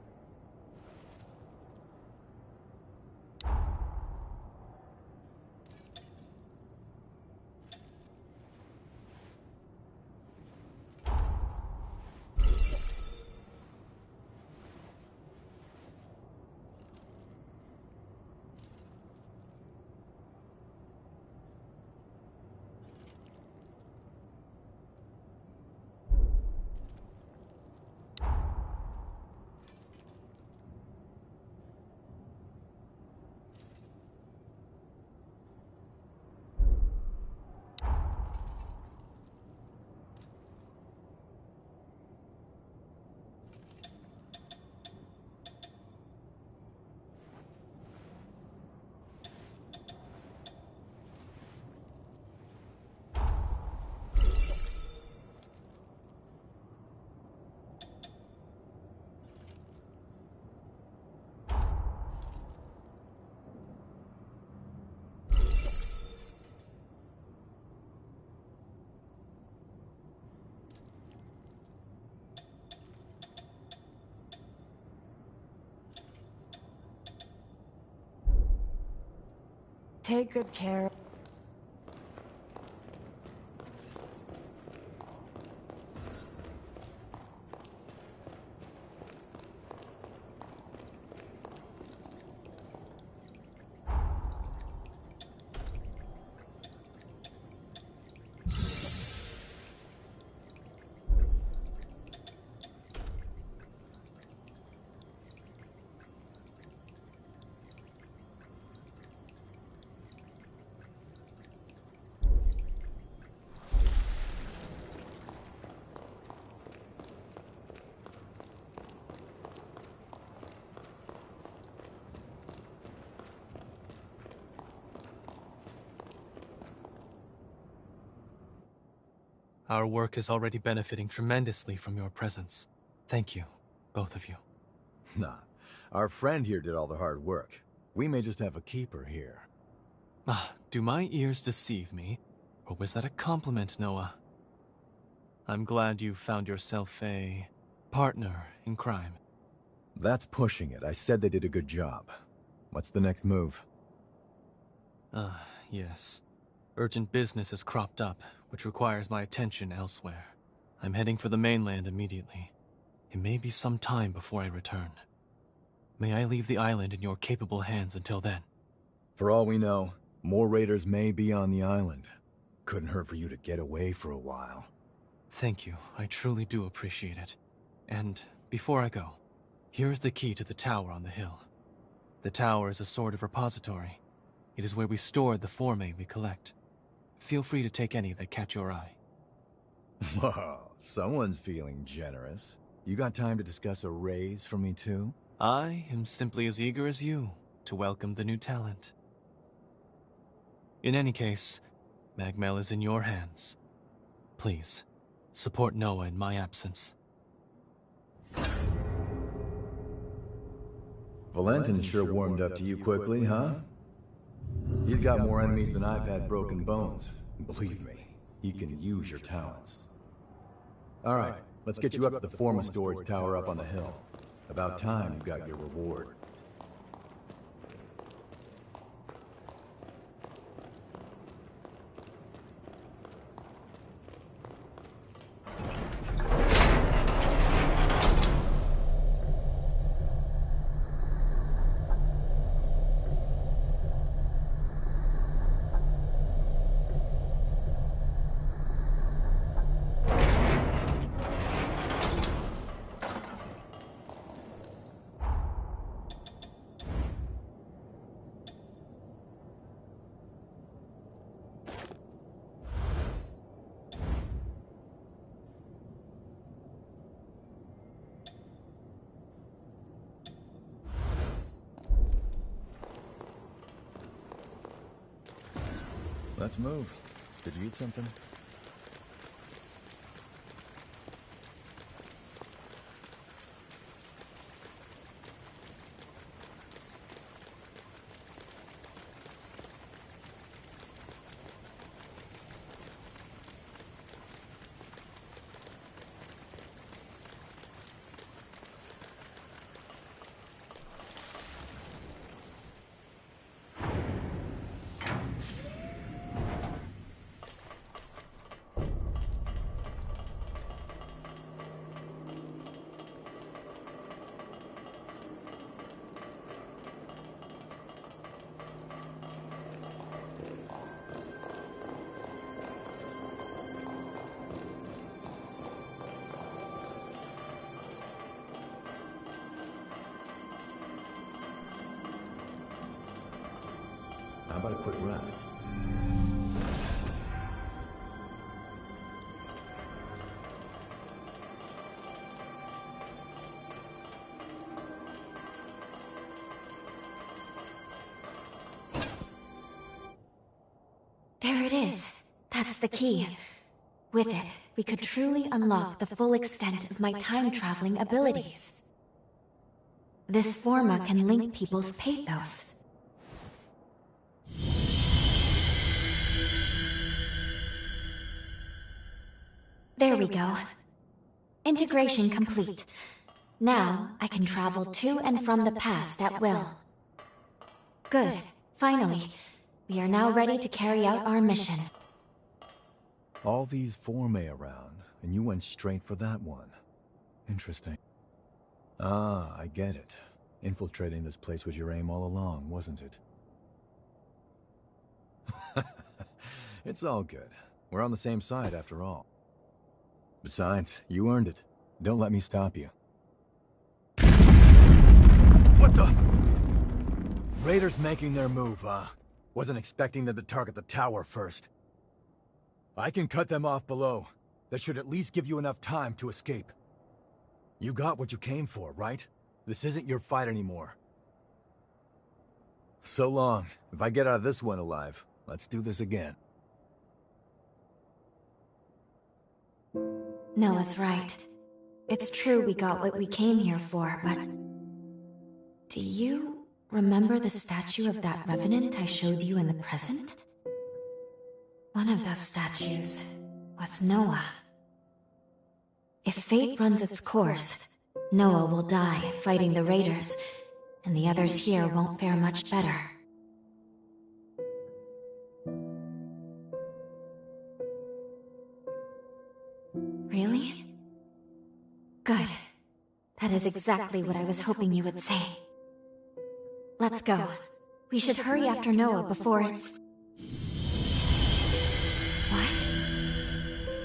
Take good care. Our work is already benefiting tremendously from your presence. Thank you, both of you. Nah, our friend here did all the hard work. We may just have a keeper here. Do my ears deceive me? Or was that a compliment, Noah? I'm glad you found yourself a partner in crime. That's pushing it. I said they did a good job. What's the next move? Yes. Urgent business has cropped up, which requires my attention elsewhere. I'm heading for the mainland immediately. It may be some time before I return. May I leave the island in your capable hands until then? For all we know, more raiders may be on the island. Couldn't hurt for you to get away for a while. Thank you. I truly do appreciate it. And before I go, here's the key to the tower on the hill. The tower is a sort of repository. It is where we store the forme we collect. Feel free to take any that catch your eye. Whoa, someone's feeling generous. You got time to discuss a raise for me too? I am simply as eager as you to welcome the new talent. In any case, Magmel is in your hands. Please, support Noah in my absence. Valentin sure warmed up to you quickly, huh? He's got more enemies than I've had broken bones. Believe me, he can use your talents. Alright, let's get you up to the Forma storage tower up on the hill. About time you got your reward. Let's move. Did you eat something? How about a quick rest? There it is. That's the key. With it, we could truly unlock the full extent of my time-traveling abilities. This forma can link people's pathos. There we go. Integration complete. Now, I can travel to and from the past at will. Good. Finally. We are now ready to carry out our mission. All these Forme around, and you went straight for that one. Interesting. Ah, I get it. Infiltrating this place was your aim all along, wasn't it? It's all good. We're on the same side after all. Besides, you earned it. Don't let me stop you. What the? Raiders making their move, huh? Wasn't expecting them to target the tower first. I can cut them off below. That should at least give you enough time to escape. You got what you came for, right? This isn't your fight anymore. So long. If I get out of this one alive, let's do this again. Noah's right. It's true we got what we came here for, but... Do you remember the statue of that Revenant I showed you in the present? One of those statues was Noah. If fate runs its course, Noah will die fighting the Raiders, and the others here won't fare much better. Really? Good. That is exactly what I was hoping you would say. Let's go. We should hurry after Noah before it's... What?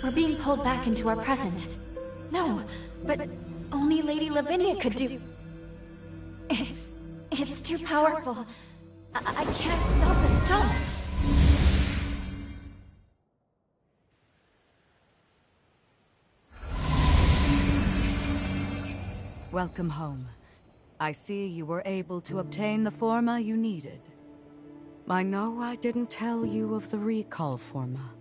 We're being pulled back into our present. No, but only Lady Lavinia could do... It's too powerful. I can't stop this jump. Welcome home. I see you were able to obtain the Forma you needed. I know I didn't tell you of the recall Forma,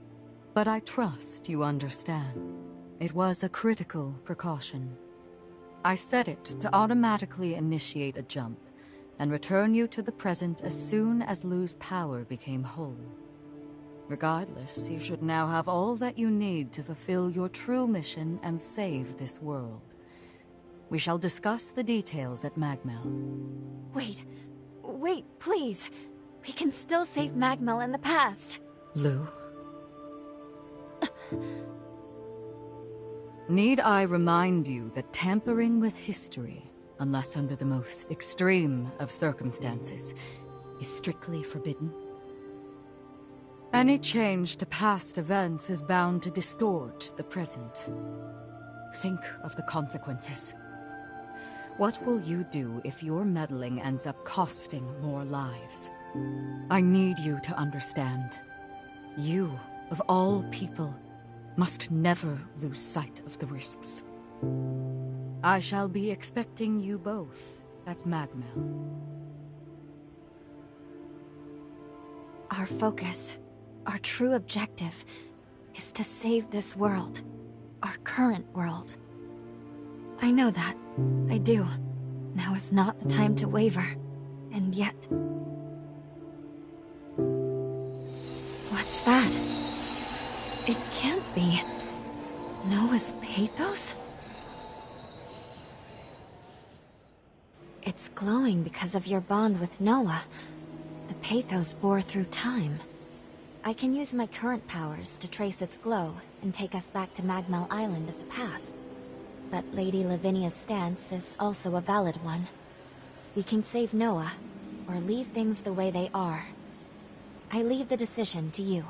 but I trust you understand. It was a critical precaution. I set it to automatically initiate a jump, and return you to the present as soon as Lu's power became whole. Regardless, you should now have all that you need to fulfill your true mission and save this world. We shall discuss the details at Magmel. Wait, please. We can still save Magmel in the past. Lu? Need I remind you that tampering with history, unless under the most extreme of circumstances, is strictly forbidden? Any change to past events is bound to distort the present. Think of the consequences. What will you do if your meddling ends up costing more lives? I need you to understand. You, of all people, must never lose sight of the risks. I shall be expecting you both at Magmel. Our focus, our true objective, is to save this world. Our current world. I know that. I do. Now is not the time to waver. And yet... What's that? It can't be. Noah's pathos? It's glowing because of your bond with Noah. The pathos bore through time. I can use my current powers to trace its glow and take us back to Magmel Island of the past. But Lady Lavinia's stance is also a valid one. We can save Noah, or leave things the way they are. I leave the decision to you.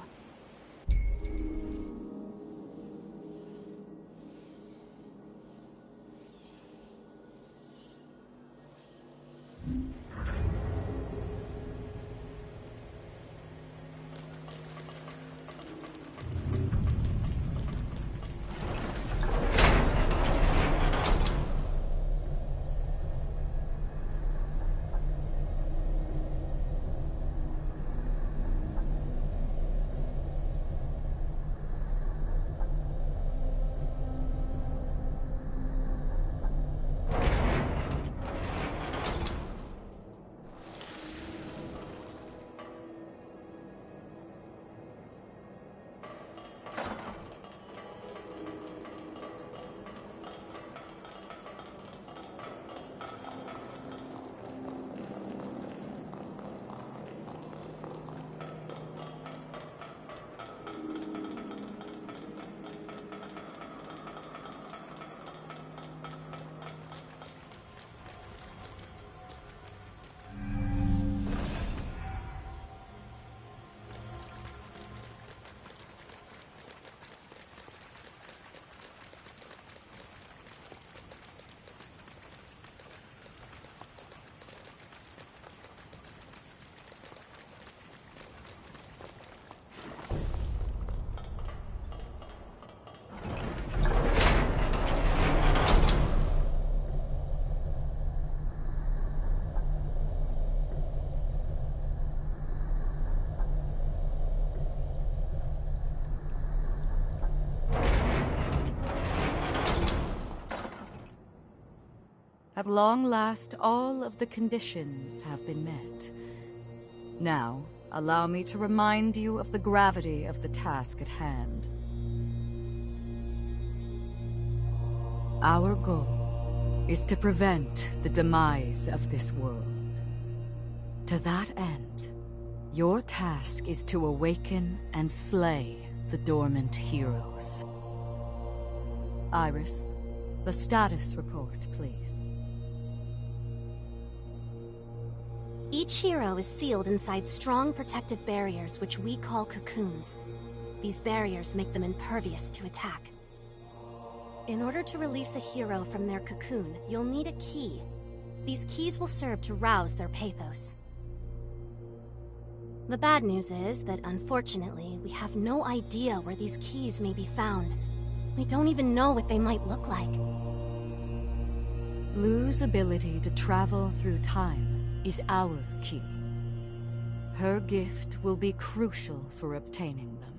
At long last, all of the conditions have been met. Now, allow me to remind you of the gravity of the task at hand. Our goal is to prevent the demise of this world. To that end, your task is to awaken and slay the dormant heroes. Iris, the status report, please. Each hero is sealed inside strong protective barriers which we call cocoons. These barriers make them impervious to attack. In order to release a hero from their cocoon, you'll need a key. These keys will serve to rouse their pathos. The bad news is that, unfortunately, we have no idea where these keys may be found. We don't even know what they might look like. Lu's ability to travel through time is our key. Her gift will be crucial for obtaining them.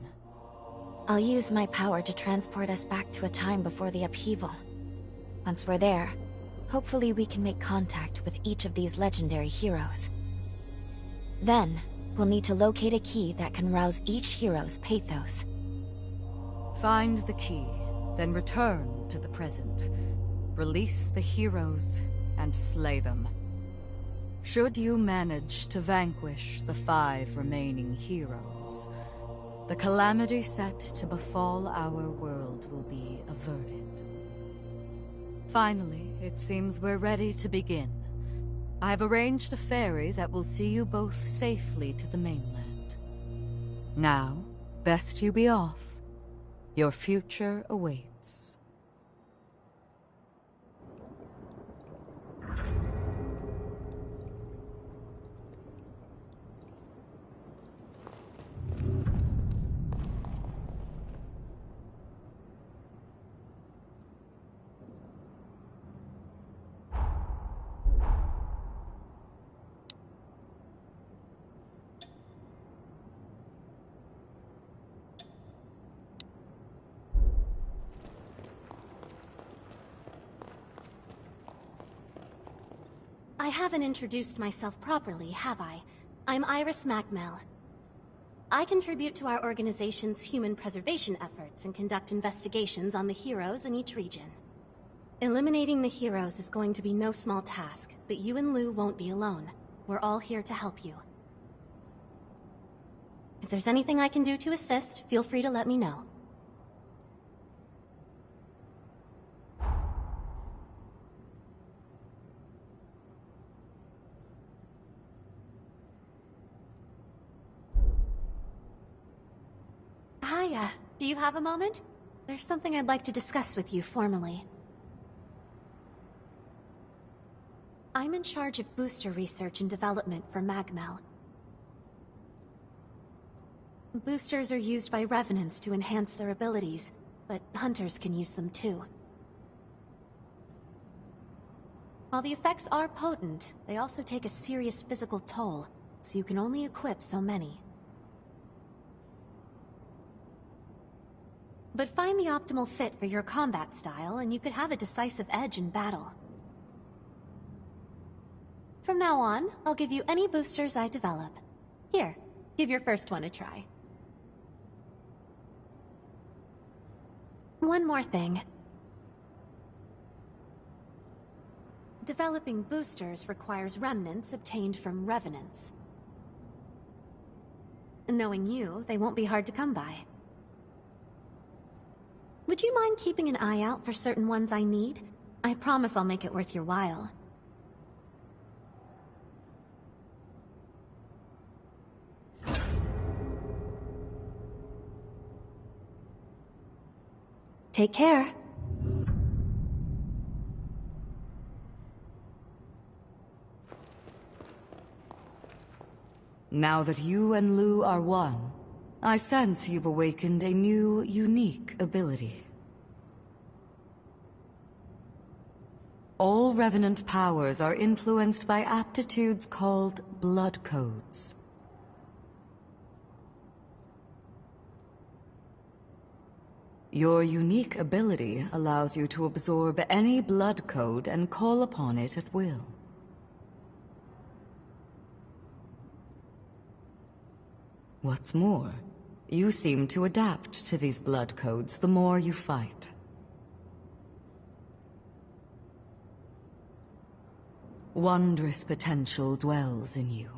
I'll use my power to transport us back to a time before the upheaval. Once we're there, hopefully we can make contact with each of these legendary heroes. Then, we'll need to locate a key that can rouse each hero's pathos. Find the key, then return to the present. Release the heroes and slay them. Should you manage to vanquish the 5 remaining heroes, the calamity set to befall our world will be averted. Finally, it seems we're ready to begin. I've arranged a ferry that will see you both safely to the mainland. Now, best you be off. Your future awaits. I haven't introduced myself properly, have I? I'm Iris Magmel. I contribute to our organization's human preservation efforts and conduct investigations on the heroes in each region. Eliminating the heroes is going to be no small task, but you and Lu won't be alone. We're all here to help you. If there's anything I can do to assist, feel free to let me know. Hiya. Do you have a moment? There's something I'd like to discuss with you formally. I'm in charge of booster research and development for Magmel. Boosters are used by Revenants to enhance their abilities, but hunters can use them too. While the effects are potent, they also take a serious physical toll, so you can only equip so many. But find the optimal fit for your combat style, and you could have a decisive edge in battle. From now on, I'll give you any boosters I develop. Here, give your first one a try. One more thing. Developing boosters requires remnants obtained from Revenants. Knowing you, they won't be hard to come by. Would you mind keeping an eye out for certain ones I need? I promise I'll make it worth your while. Take care. Now that you and Lu are one, I sense you've awakened a new, unique ability. All Revenant powers are influenced by aptitudes called blood codes. Your unique ability allows you to absorb any blood code and call upon it at will. What's more, you seem to adapt to these blood codes the more you fight. Wondrous potential dwells in you.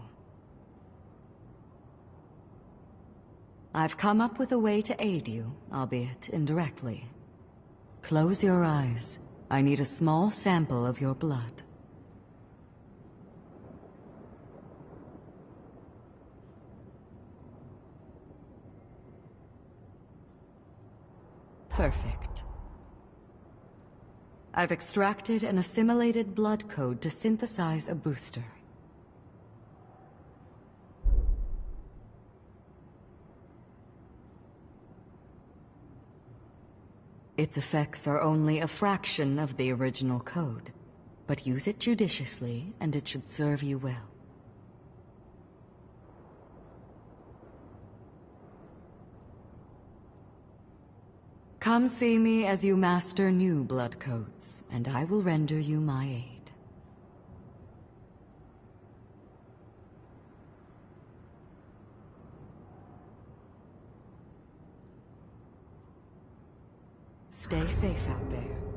I've come up with a way to aid you, albeit indirectly. Close your eyes. I need a small sample of your blood. Perfect. I've extracted and assimilated blood code to synthesize a booster. Its effects are only a fraction of the original code, but use it judiciously and it should serve you well. Come see me as you master new blood codes, and I will render you my aid. Stay safe out there.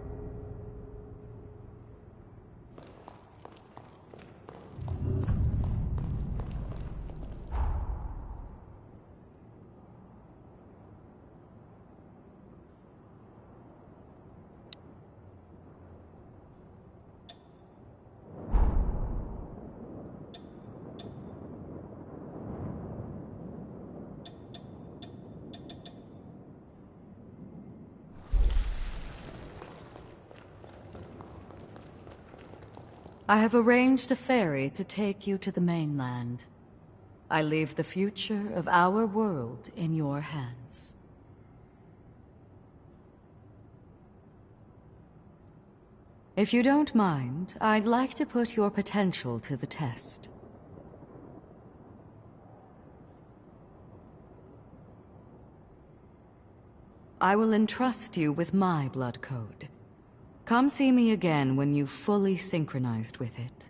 I have arranged a ferry to take you to the mainland. I leave the future of our world in your hands. If you don't mind, I'd like to put your potential to the test. I will entrust you with my blood code. Come see me again when you've fully synchronized with it.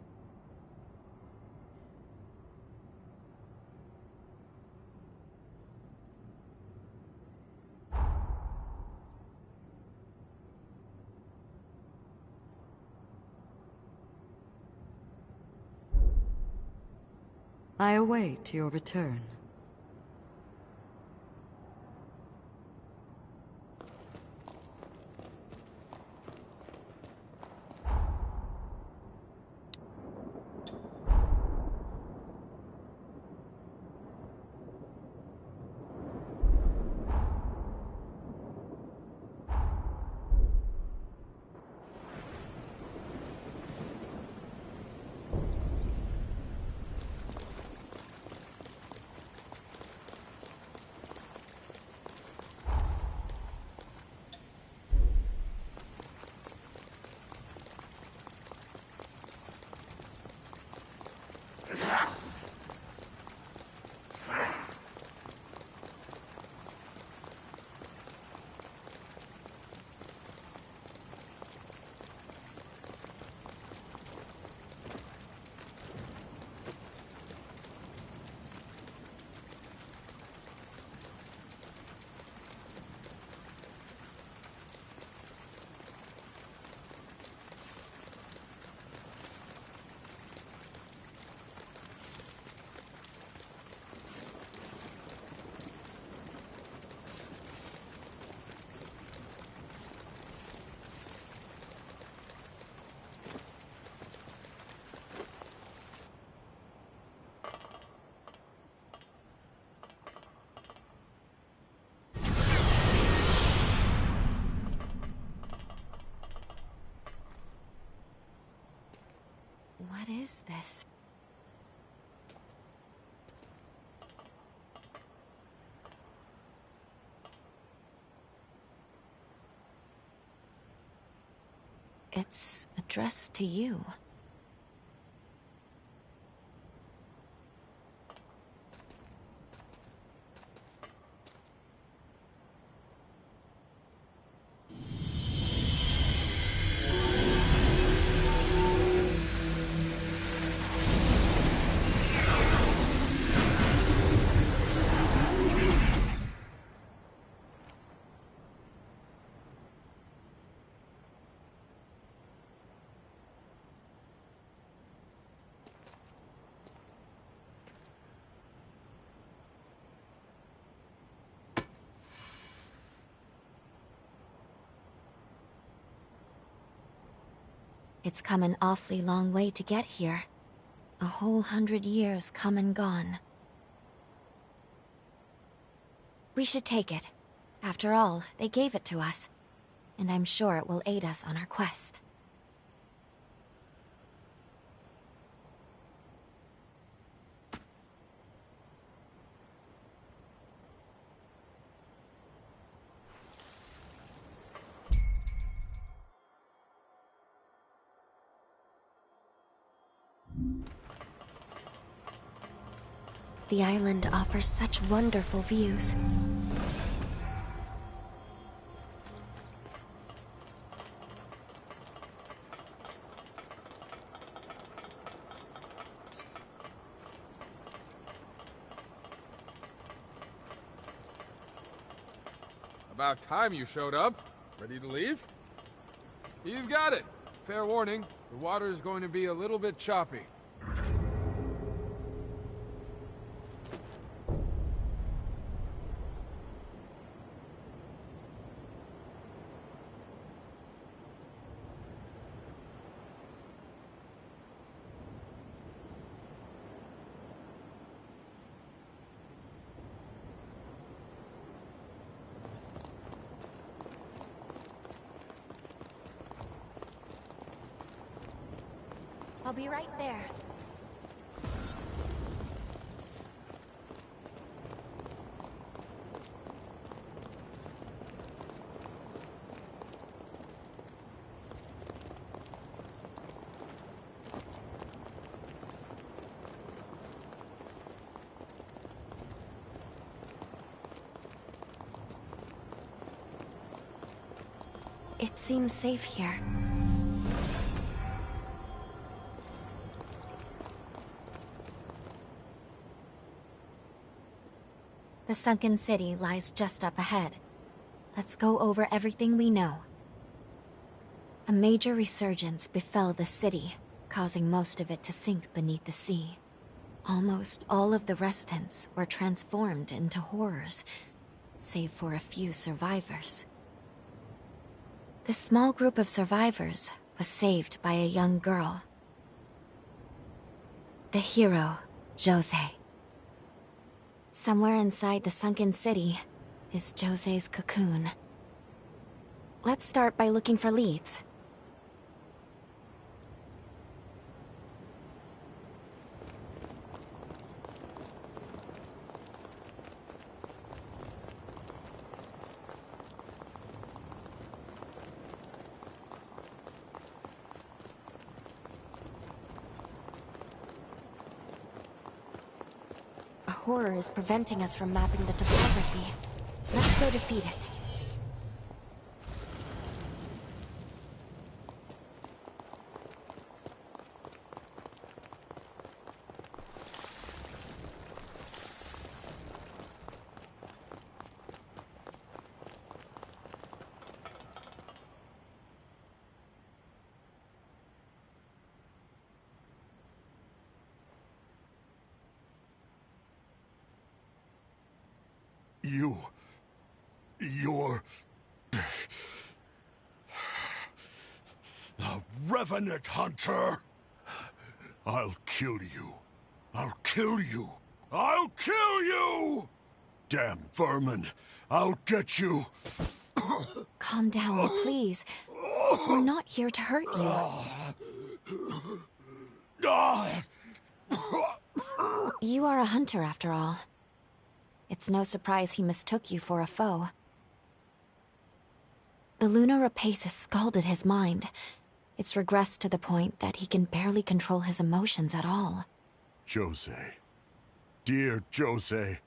I await your return. What is this? It's addressed to you. It's come an awfully long way to get here. A whole 100 years come and gone. We should take it. After all, they gave it to us. And I'm sure it will aid us on our quest. The island offers such wonderful views. About time you showed up. Ready to leave? You've got it. Fair warning, the water is going to be a little bit choppy. I'll be right there. It seems safe here. The sunken city lies just up ahead. Let's go over everything we know. A major resurgence befell the city, causing most of it to sink beneath the sea. Almost all of the residents were transformed into horrors, save for a few survivors. This small group of survivors was saved by a young girl. The hero, Jose. Somewhere inside the sunken city is Jose's cocoon. Let's start by looking for leads. Horror is preventing us from mapping the topography. Let's go defeat it. You're... a Revenant hunter! I'll kill you. I'll kill you. I'll kill you! Damn vermin! I'll get you! Calm down, please. We're not here to hurt you. You are a hunter, after all. It's no surprise he mistook you for a foe. The Luna Rapace has scalded his mind. It's regressed to the point that he can barely control his emotions at all. Jose. Dear Jose.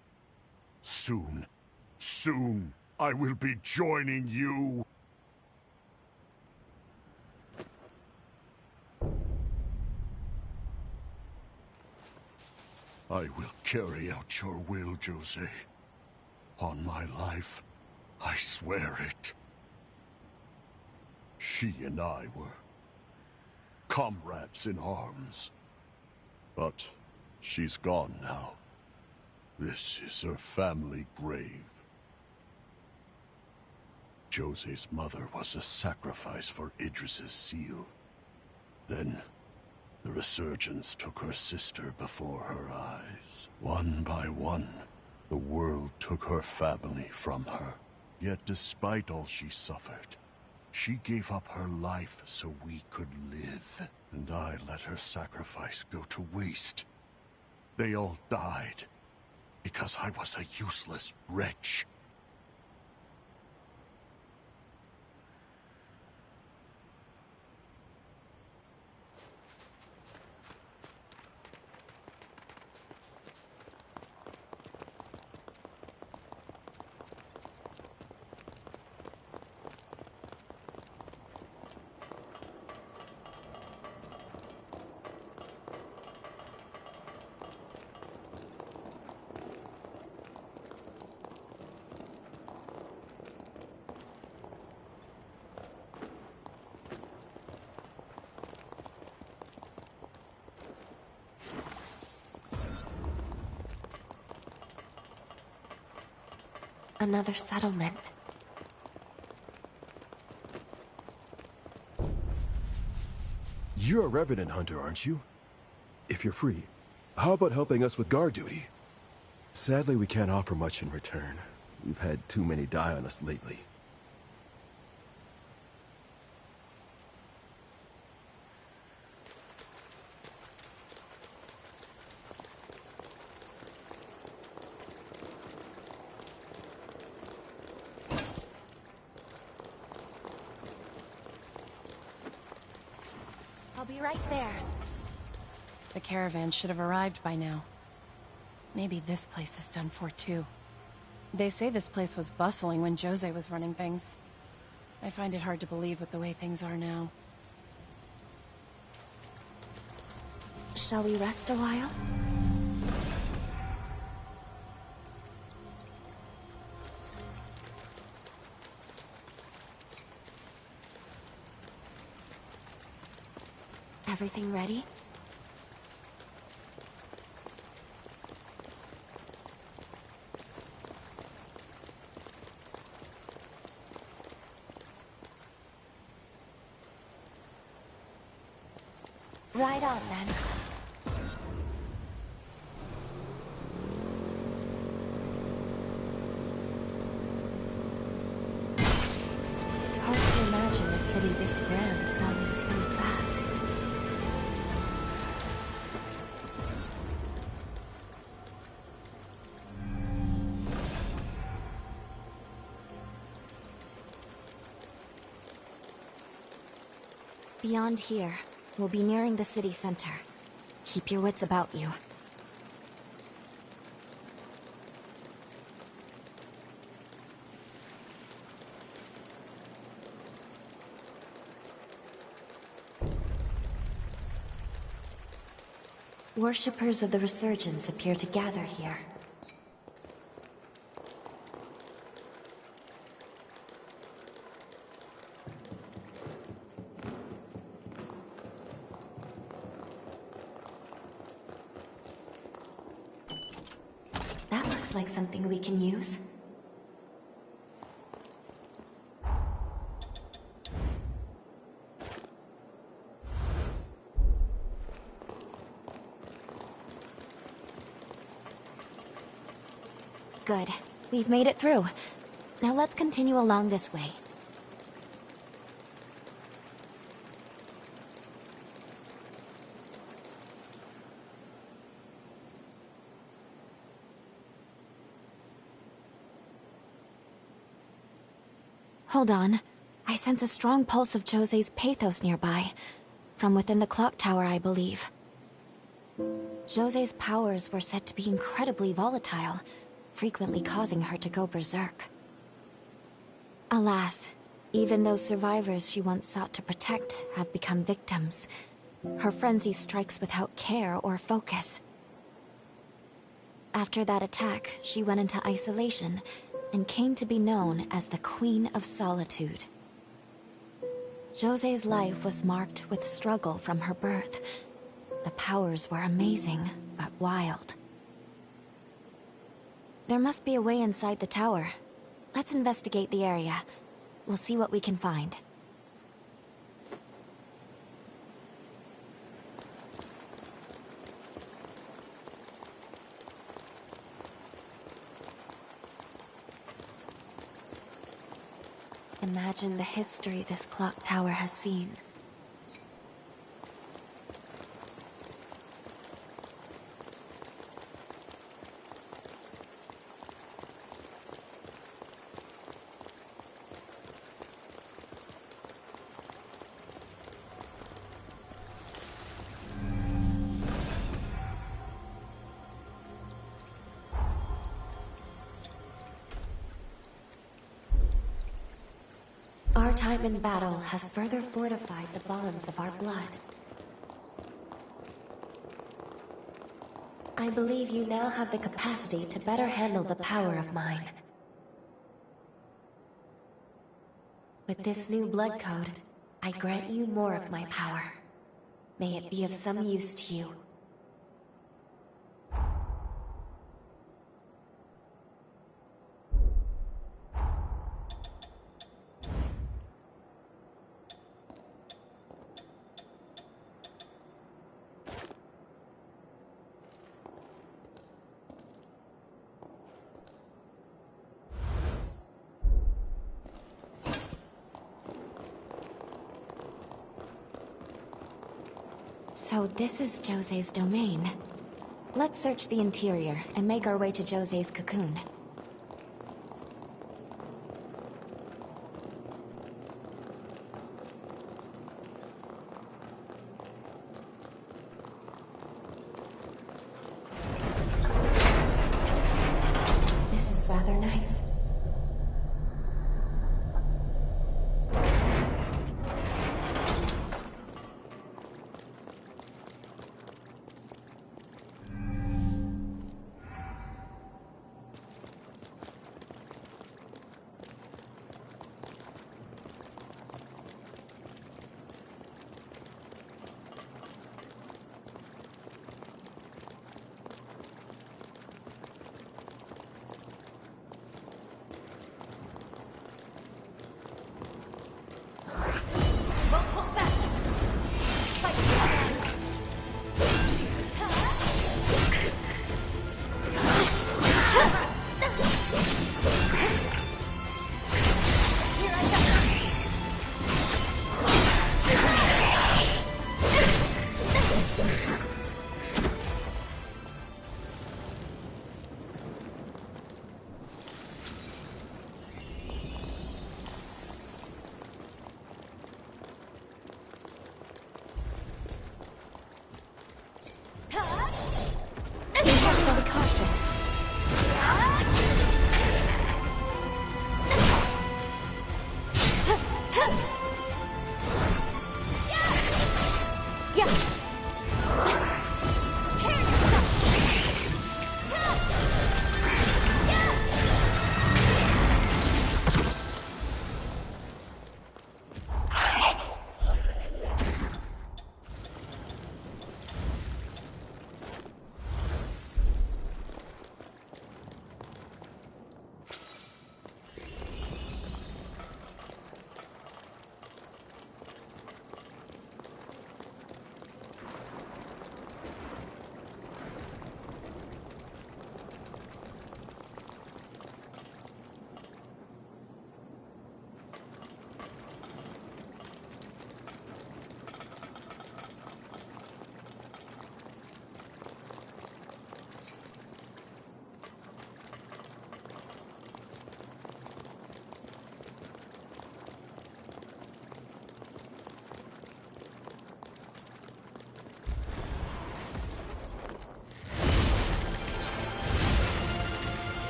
Soon, I will be joining you. I will carry out your will, Jose. On my life, I swear it. She and I were comrades in arms. But she's gone now. This is her family grave. Jose's mother was a sacrifice for Idris's seal. Then, the resurgence took her sister before her eyes. One by one, the world took her family from her. Yet despite all she suffered, she gave up her life so we could live. And I let her sacrifice go to waste. They all died because I was a useless wretch. Another settlement. You're a Revenant hunter, aren't you? If you're free, how about helping us with guard duty? Sadly, we can't offer much in return. We've had too many die on us lately. I'll be right there. The caravan should have arrived by now. Maybe this place is done for too. They say this place was bustling when Jose was running things. I find it hard to believe with the way things are now. Shall we rest a while? Everything ready? Right on, then. Hard to imagine a city this grand falling so fast. Beyond here, we'll be nearing the city center. Keep your wits about you. Worshippers of the Resurgence appear to gather here. That looks like something we can use. Good. We've made it through. Now let's continue along this way. Hold on. I sense a strong pulse of Jose's pathos nearby. From within the clock tower, I believe. Jose's powers were said to be incredibly volatile, frequently causing her to go berserk. Alas, even those survivors she once sought to protect have become victims. Her frenzy strikes without care or focus. After that attack, she went into isolation and came to be known as the Queen of Solitude. Jose's life was marked with struggle from her birth. The powers were amazing, but wild. There must be a way inside the tower. Let's investigate the area. We'll see what we can find. Imagine the history this clock tower has seen. Our time in battle has further fortified the bonds of our blood. I believe you now have the capacity to better handle the power of mine. With this new blood code, I grant you more of my power. May it be of some use to you. So this is Jose's domain. Let's search the interior and make our way to Jose's cocoon. This is rather nice.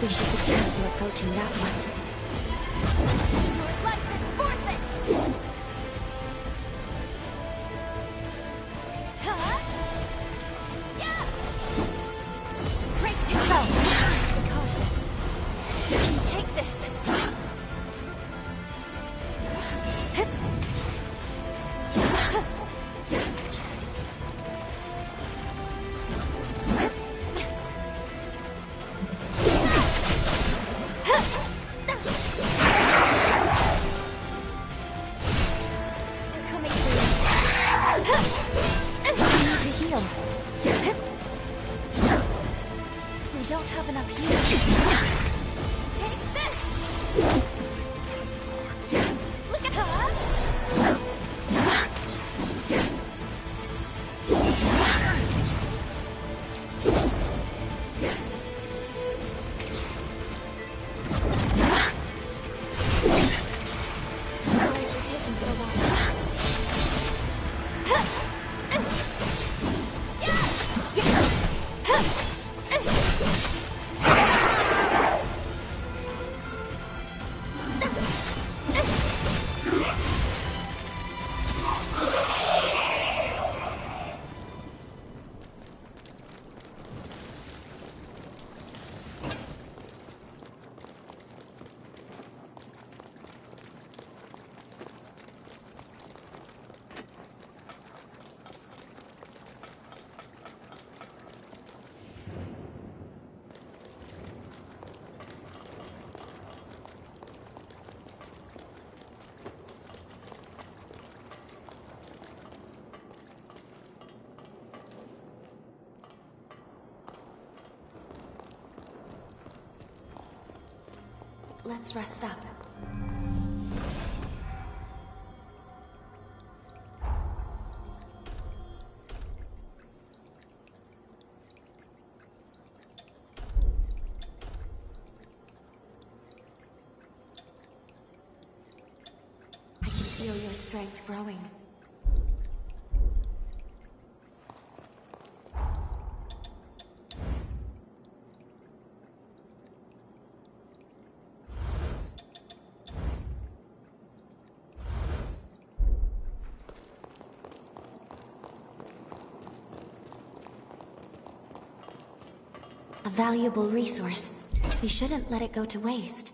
We should be careful approaching that one. Your life is forfeit! Huh? Yeah! Brace yourself! Be cautious. You can take this. We don't have enough healing. Take this! Let's rest up. I can feel your strength growing. A valuable resource. We shouldn't let it go to waste.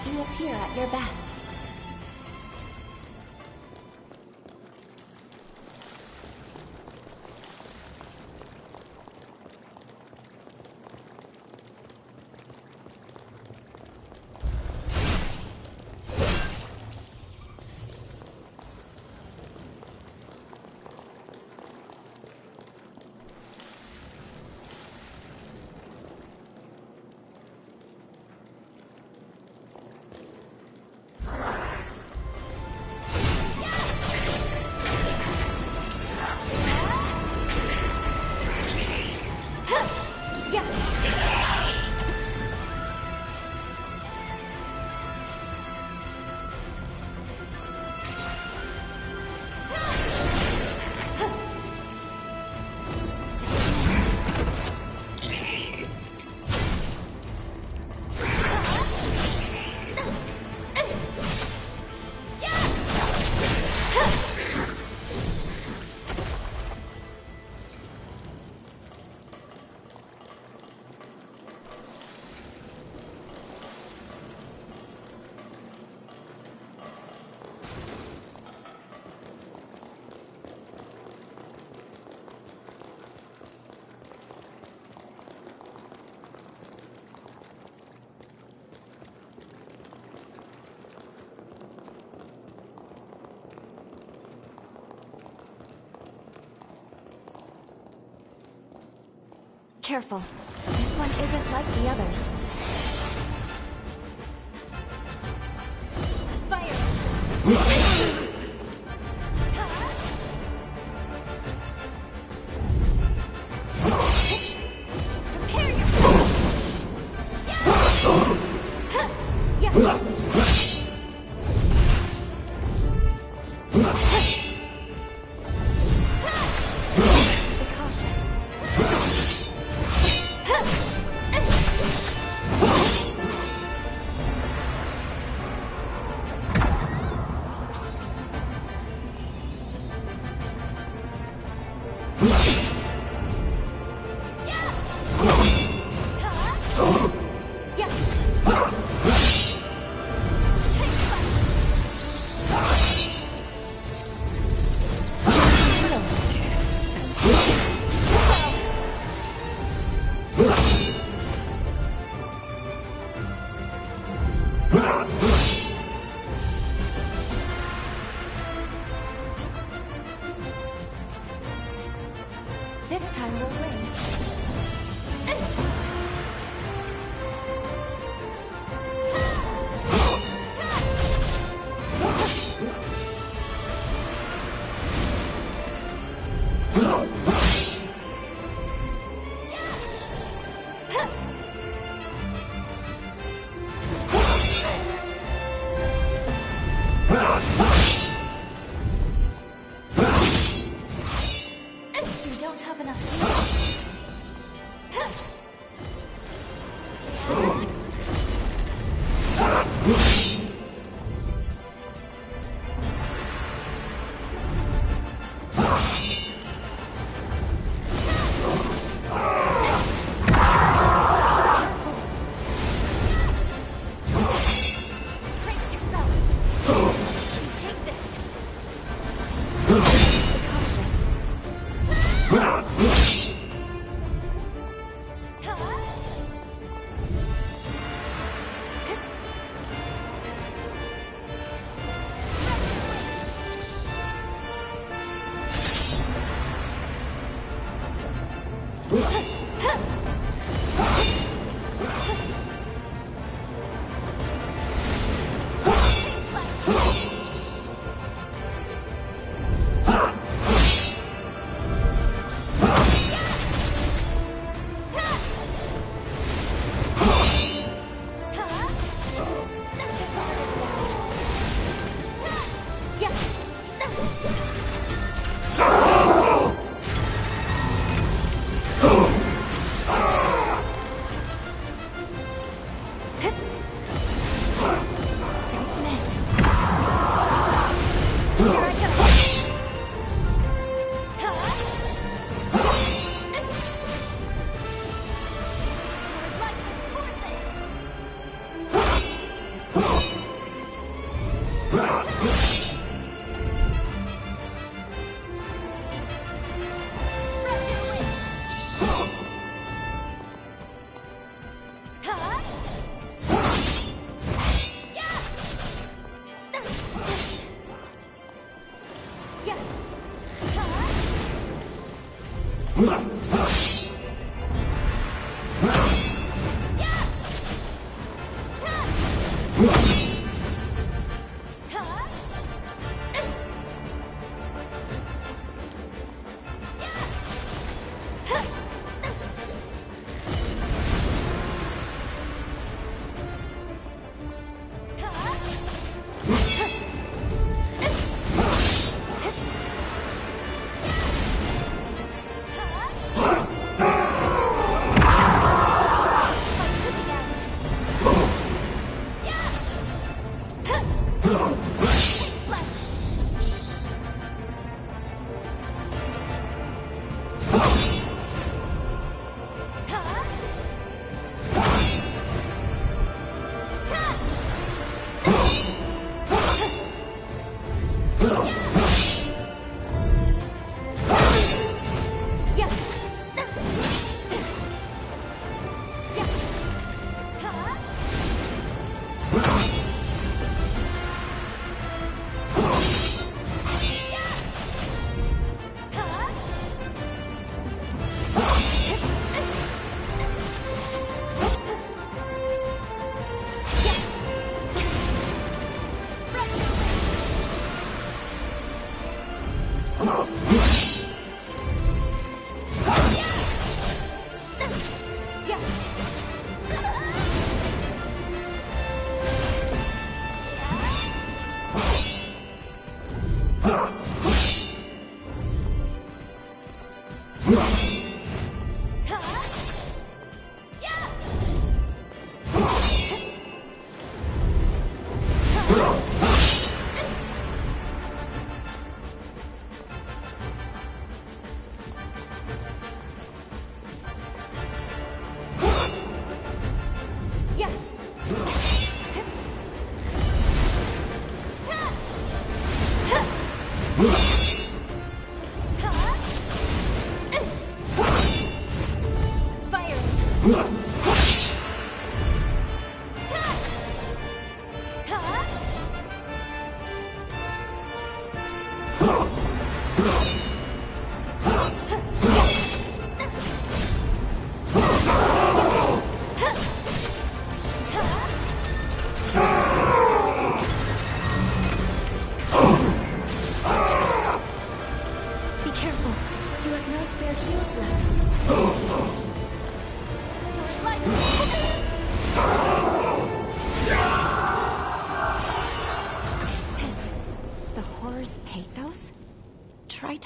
You appear at your best. Careful. This one isn't like the others.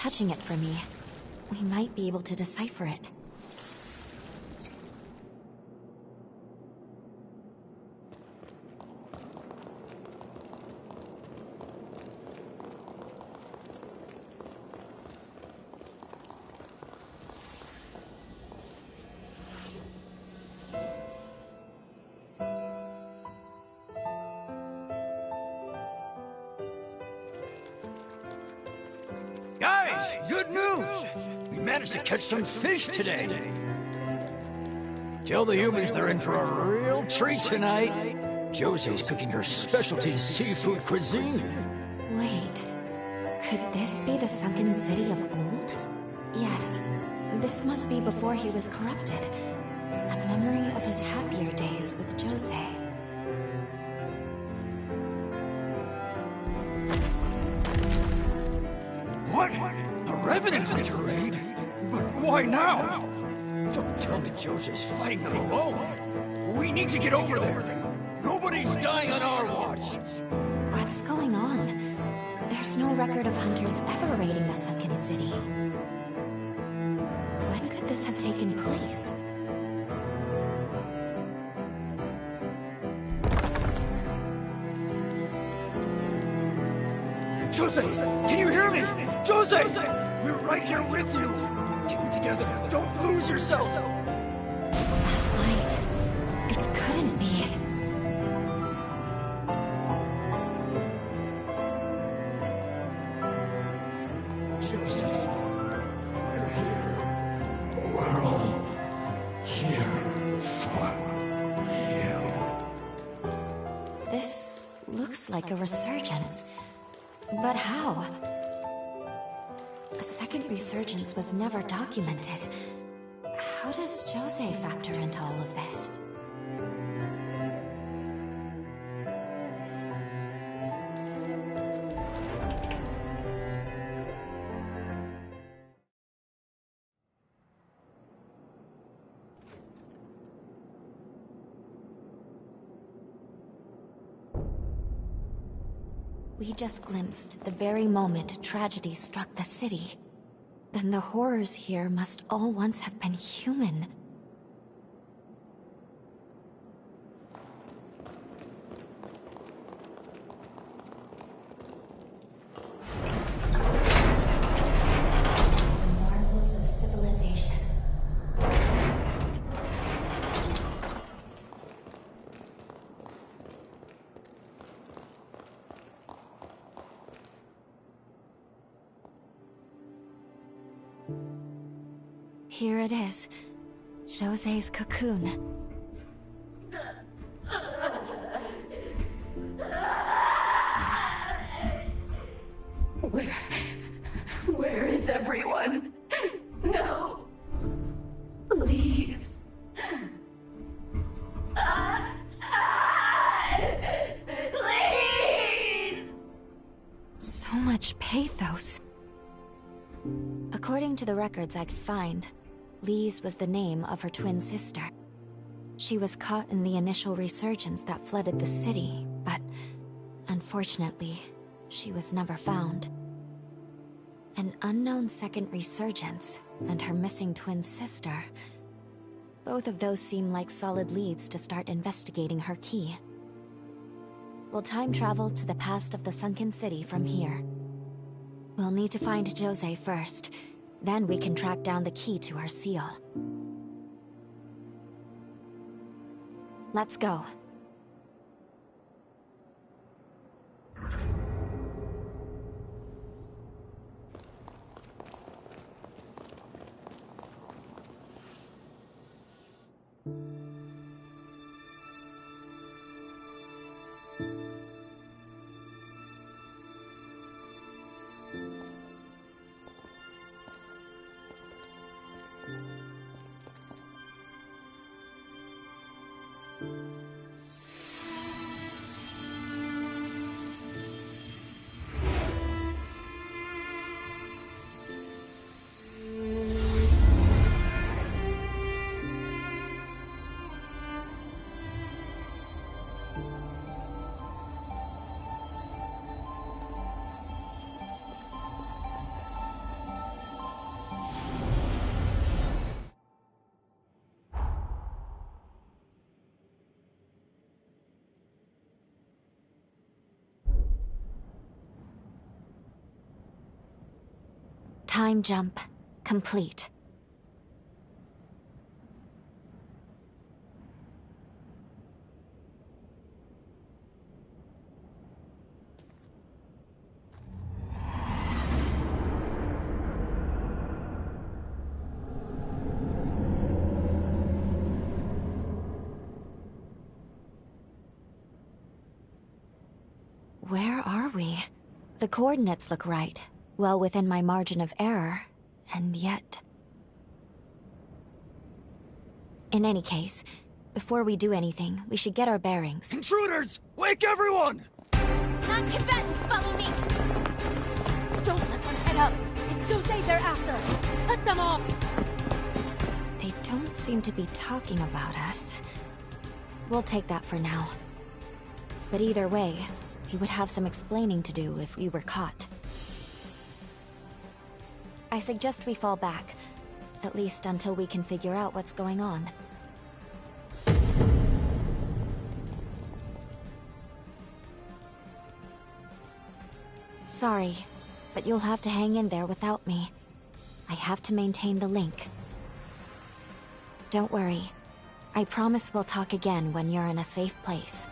Touching it for me. We might be able to decipher it. Good news! We managed to catch some fish today. Tell the humans they're in for a real treat tonight. Jose's cooking her specialty seafood cuisine. Wait, could this be the sunken city of old? Yes, this must be before he was corrupted. A memory of his happier days with Jose. What? A Revenant hunter raid? But why now? Don't tell me Jose's fighting them alone. We need to get over there. Nobody's dying on our watch. What's going on? There's no record of hunters ever raiding the sunken city. When could this have taken place? Jose! Can you hear me? Jose! We're right here with you! Keep it together. Don't lose yourself! Light. It couldn't be. Jose, we're here. We're all here for you. This looks like a resurgence. But how? A second resurgence was never documented. How does Jose factor into all of this? We just glimpsed the very moment tragedy struck the city. Then the horrors here must all once have been human. The marvels of civilization. Here it is. Jose's cocoon. Where is everyone? No. Please. Please! So much pathos. According to the records I could find, Lise was the name of her twin sister. She was caught in the initial resurgence that flooded the city, but unfortunately, she was never found. An unknown second resurgence and her missing twin sister. Both of those seem like solid leads to start investigating her key. We'll time travel to the past of the sunken city from here. We'll need to find Jose first. Then we can track down the key to her seal. Let's go. Time jump complete. we? The coordinates look right, well within my margin of error, and yet... In any case, before we do anything, we should get our bearings. Intruders! Wake everyone! Non-combatants, follow me! Don't let them head up! It's Jose they're after! Cut them off! They don't seem to be talking about us. We'll take that for now. But either way, we would have some explaining to do if we were caught. I suggest we fall back, at least until we can figure out what's going on. Sorry, but you'll have to hang in there without me. I have to maintain the link. Don't worry. I promise we'll talk again when you're in a safe place.